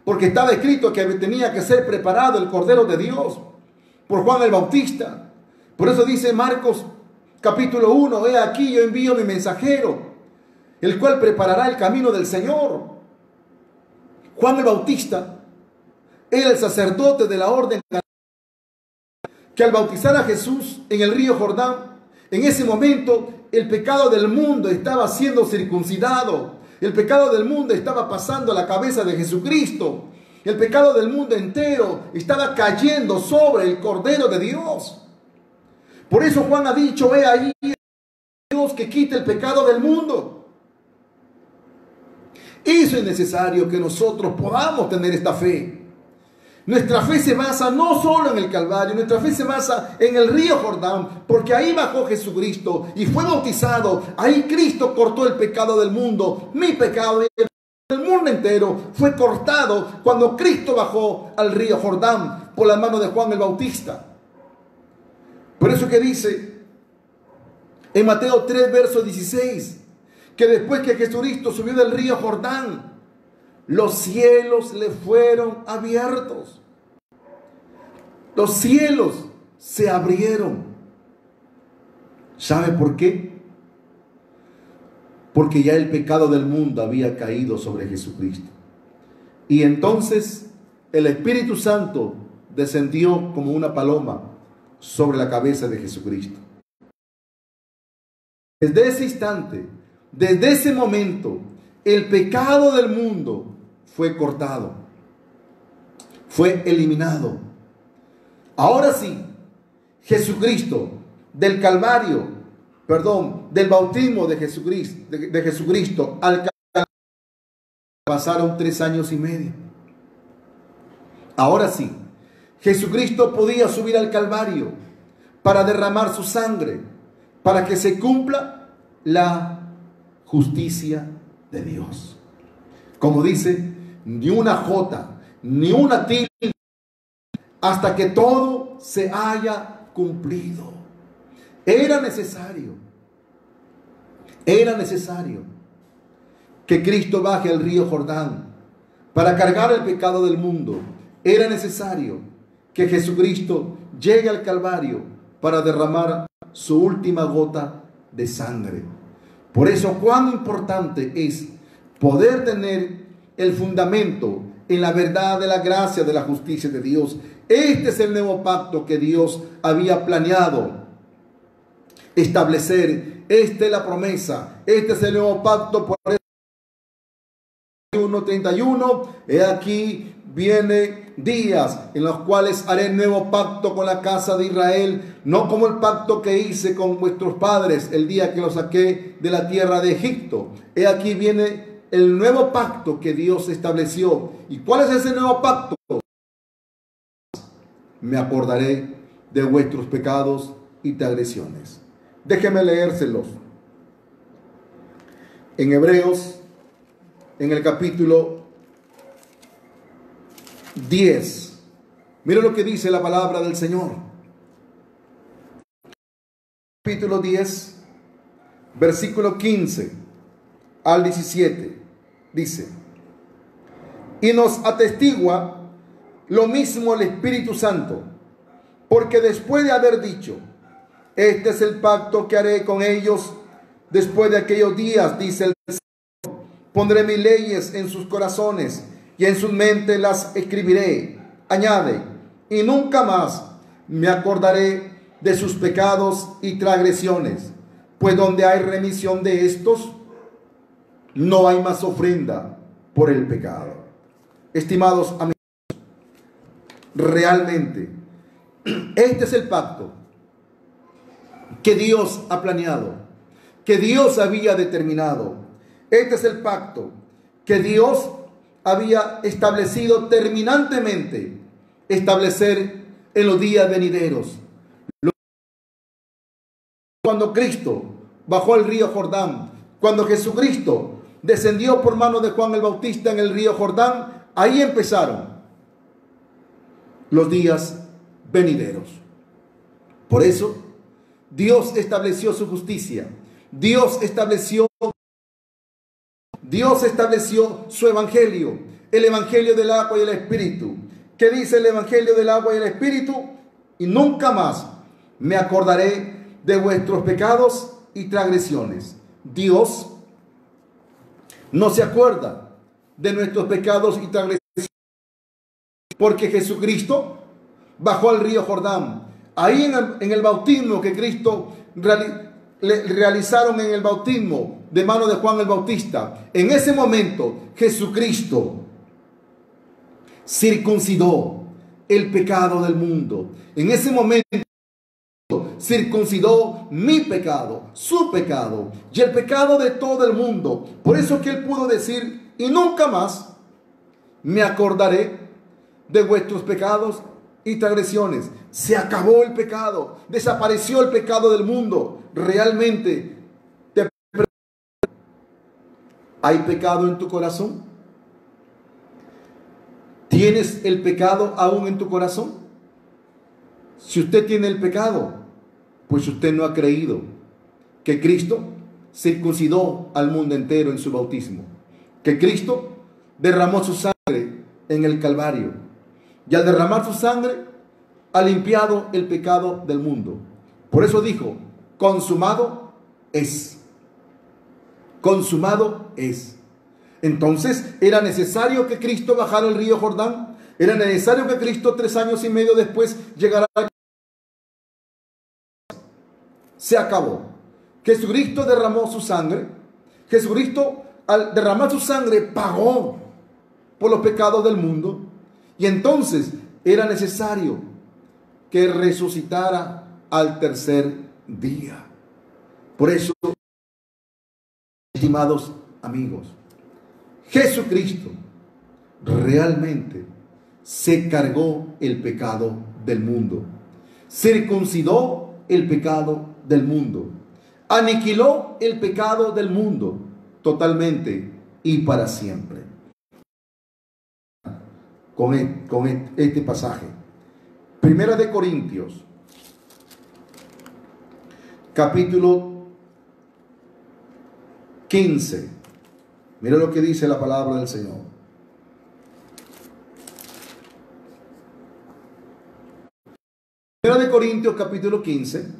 Porque estaba escrito que tenía que ser preparado el Cordero de Dios por Juan el Bautista. Por eso dice Marcos capítulo 1: he aquí yo envío mi mensajero, el cual preparará el camino del Señor. Juan el Bautista era el sacerdote de la orden que al bautizar a Jesús en el río Jordán, en ese momento el pecado del mundo estaba siendo circuncidado. El pecado del mundo estaba pasando a la cabeza de Jesucristo. El pecado del mundo entero estaba cayendo sobre el Cordero de Dios. Por eso Juan ha dicho: he ahí Dios que quita el pecado del mundo. Eso es necesario que nosotros podamos tener esta fe. Nuestra fe se basa no solo en el Calvario, nuestra fe se basa en el río Jordán, porque ahí bajó Jesucristo y fue bautizado. Ahí Cristo cortó el pecado del mundo, mi pecado y el del mundo entero fue cortado cuando Cristo bajó al río Jordán por la mano de Juan el Bautista. Por eso que dice en Mateo 3, verso 16, que después que Jesucristo subió del río Jordán, los cielos le fueron abiertos. Los cielos se abrieron. ¿Sabe por qué? Porque ya el pecado del mundo había caído sobre Jesucristo. Y entonces el Espíritu Santo descendió como una paloma sobre la cabeza de Jesucristo. Desde ese instante, desde ese momento, el pecado del mundo fue cortado, fue eliminado. Ahora sí, Jesucristo, del Calvario, del bautismo de Jesucristo al Calvario, pasaron 3 años y medio. Ahora sí, Jesucristo podía subir al Calvario para derramar su sangre, para que se cumpla la justicia de Dios. Como dice, ni una jota, ni una tilde, hasta que todo se haya cumplido. Era necesario que Cristo baje al río Jordán para cargar el pecado del mundo. Era necesario que Jesucristo llegue al Calvario para derramar su última gota de sangre. Por eso, cuán importante es poder tener el fundamento en la verdad de la gracia, de la justicia de Dios. Este es el nuevo pacto que Dios había planeado establecer. Esta es la promesa. Este es el nuevo pacto. Por eso 1:31, he aquí viene días en los cuales haré nuevo pacto con la casa de Israel, no como el pacto que hice con vuestros padres el día que los saqué de la tierra de Egipto. He aquí viene el nuevo pacto que Dios estableció. ¿Y cuál es ese nuevo pacto? Me acordaré de vuestros pecados y transgresiones. Déjeme leérselos. En Hebreos, en el capítulo 10. Mira lo que dice la palabra del Señor. Capítulo 10, versículo 15 al 17. Dice: y nos atestigua lo mismo el Espíritu Santo, porque después de haber dicho, este es el pacto que haré con ellos después de aquellos días, dice el Señor, pondré mis leyes en sus corazones y en sus mentes las escribiré. Añade, y nunca más me acordaré de sus pecados y transgresiones, pues donde hay remisión de estos, no hay más ofrenda por el pecado. Estimados amigos, realmente este es el pacto que Dios ha planeado, que Dios había determinado. Este es el pacto que Dios había establecido terminantemente, establecer en los días venideros. Cuando Cristo bajó el río Jordán, cuando Jesucristo descendió por mano de Juan el Bautista en el río Jordán, ahí empezaron los días venideros. Por eso Dios estableció su justicia. Dios estableció su evangelio, el evangelio del agua y el espíritu. ¿Qué dice el evangelio del agua y el espíritu? Y nunca más me acordaré de vuestros pecados y transgresiones. Dios no se acuerda de nuestros pecados y transgresiones, porque Jesucristo bajó al río Jordán. Ahí en el bautismo que Cristo realizaron en el bautismo de mano de Juan el Bautista, en ese momento Jesucristo circuncidó el pecado del mundo. En ese momento circuncidó mi pecado, su pecado y el pecado de todo el mundo. Por eso que él pudo decir, y nunca más me acordaré de vuestros pecados y transgresiones. Se acabó el pecado, desapareció el pecado del mundo. Realmente, ¿hay pecado en tu corazón? ¿Tienes el pecado aún en tu corazón? Si usted tiene el pecado, pues usted no ha creído que Cristo circuncidó al mundo entero en su bautismo, que Cristo derramó su sangre en el Calvario, y al derramar su sangre ha limpiado el pecado del mundo. Por eso dijo, consumado es. Consumado es. Entonces era necesario que Cristo bajara el río Jordán. Era necesario que Cristo 3 años y medio después llegara a... Se acabó. Jesucristo derramó su sangre. Jesucristo, al derramar su sangre, pagó por los pecados del mundo. Y entonces era necesario que resucitara al tercer día. Por eso, estimados amigos, Jesucristo realmente se cargó el pecado del mundo, circuncidó el pecado del mundo, aniquiló el pecado del mundo totalmente y para siempre. con este pasaje. Primera de Corintios, capítulo 15. Mira lo que dice la palabra del Señor. Primera de Corintios, capítulo 15,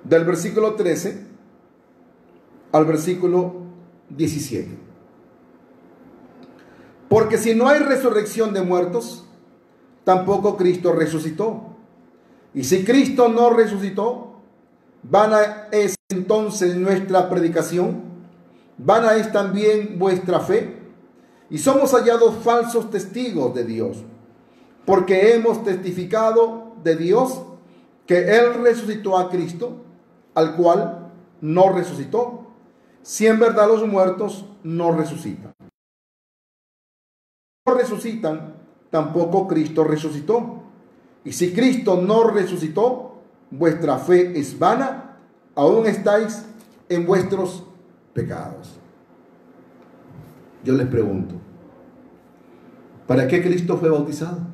del versículo 13 al versículo 17. Porque si no hay resurrección de muertos, tampoco Cristo resucitó. Y si Cristo no resucitó, vana es entonces nuestra predicación, vana es también vuestra fe, y somos hallados falsos testigos de Dios, porque hemos testificado de Dios que Él resucitó a Cristo, al cual no resucitó, si en verdad los muertos no resucitan. No resucitan, tampoco Cristo resucitó. Y si Cristo no resucitó, vuestra fe es vana, aún estáis en vuestros pecados. Yo les pregunto, ¿para qué Cristo fue bautizado?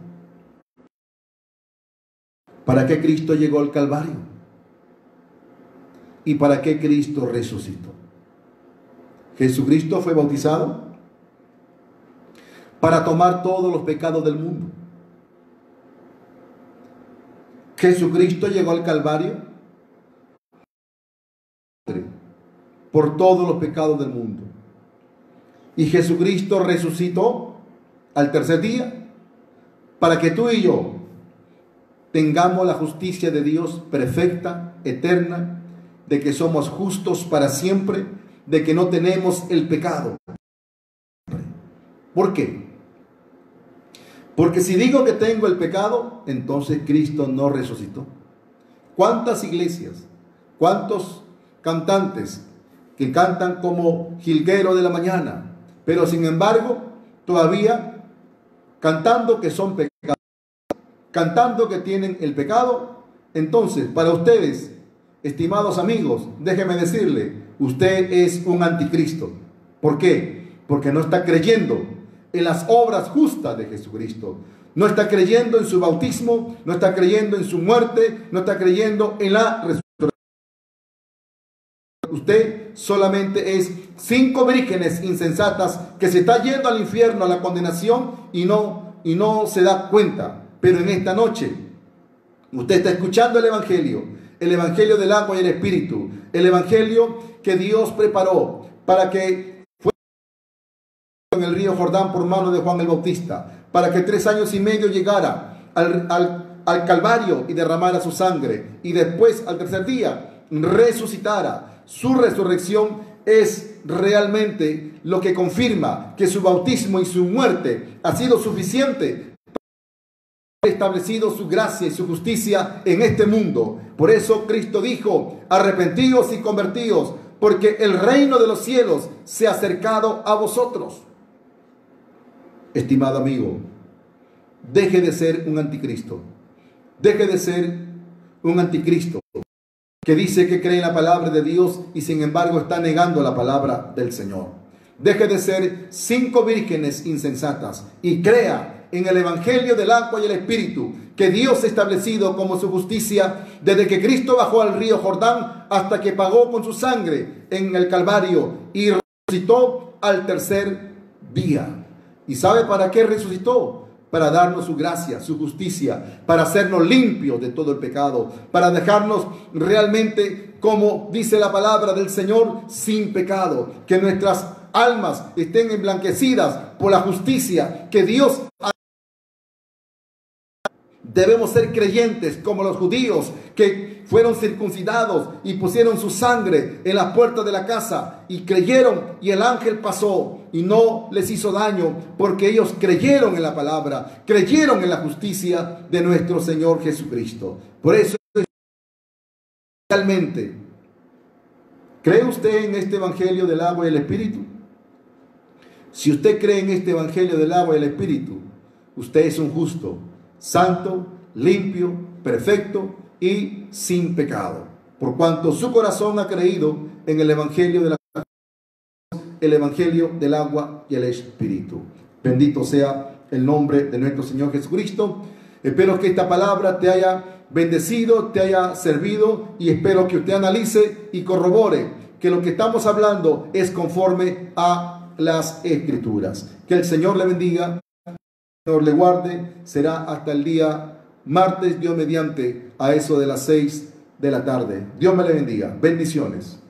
¿Para qué Cristo llegó al Calvario? ¿Y para qué Cristo resucitó? Jesucristo fue bautizado para tomar todos los pecados del mundo. Jesucristo llegó al Calvario por todos los pecados del mundo. Y Jesucristo resucitó al tercer día para que tú y yo tengamos la justicia de Dios perfecta, eterna, de que somos justos para siempre, de que no tenemos el pecado. ¿Por qué? Porque si digo que tengo el pecado, entonces Cristo no resucitó. ¿Cuántas iglesias, cuántos cantantes que cantan como jilguero de la mañana, pero sin embargo todavía cantando que son pecadores, cantando que tienen el pecado? Entonces, para ustedes, estimados amigos, déjenme decirle, usted es un anticristo. ¿Por qué? Porque no está creyendo en las obras justas de Jesucristo. No está creyendo en su bautismo, no está creyendo en su muerte, no está creyendo en la resurrección. Usted solamente es 5 vírgenes insensatas que se está yendo al infierno, a la condenación, y no se da cuenta. Pero en esta noche usted está escuchando el evangelio del agua y el espíritu, el evangelio que Dios preparó para que fuera en el río Jordán por mano de Juan el Bautista, para que 3 años y medio llegara al Calvario y derramara su sangre, y después al tercer día resucitara. Su resurrección es realmente lo que confirma que su bautismo y su muerte ha sido suficiente para haber establecido su gracia y su justicia en este mundo. Por eso Cristo dijo: arrepentíos y convertíos, porque el reino de los cielos se ha acercado a vosotros. Estimado amigo, deje de ser un anticristo. Deje de ser un anticristo que dice que cree en la palabra de Dios y sin embargo está negando la palabra del Señor. Deje de ser 5 vírgenes insensatas y crea en el evangelio del agua y el espíritu que Dios ha establecido como su justicia desde que Cristo bajó al río Jordán hasta que pagó con su sangre en el Calvario y resucitó al tercer día. ¿Y sabe para qué resucitó? Para darnos su gracia, su justicia, para hacernos limpios de todo el pecado, para dejarnos realmente, como dice la palabra del Señor, sin pecado, que nuestras almas estén emblanquecidas por la justicia que Dios ha. Debemos ser creyentes como los judíos que fueron circuncidados y pusieron su sangre en las puertas de la casa y creyeron, y el ángel pasó y no les hizo daño porque ellos creyeron en la palabra, creyeron en la justicia de nuestro Señor Jesucristo. Por eso, realmente, ¿cree usted en este evangelio del agua y el espíritu? Si usted cree en este evangelio del agua y el espíritu, usted es un justo, santo, limpio, perfecto y sin pecado, por cuanto su corazón ha creído en el evangelio del agua y el espíritu. Bendito sea el nombre de nuestro Señor Jesucristo. Espero que esta palabra te haya bendecido, te haya servido, y espero que usted analice y corrobore que lo que estamos hablando es conforme a las Escrituras. Que el Señor le bendiga, el Señor le guarde. Será hasta el día martes, Dios mediante, a eso de las 6 de la tarde. Dios me le bendiga. Bendiciones.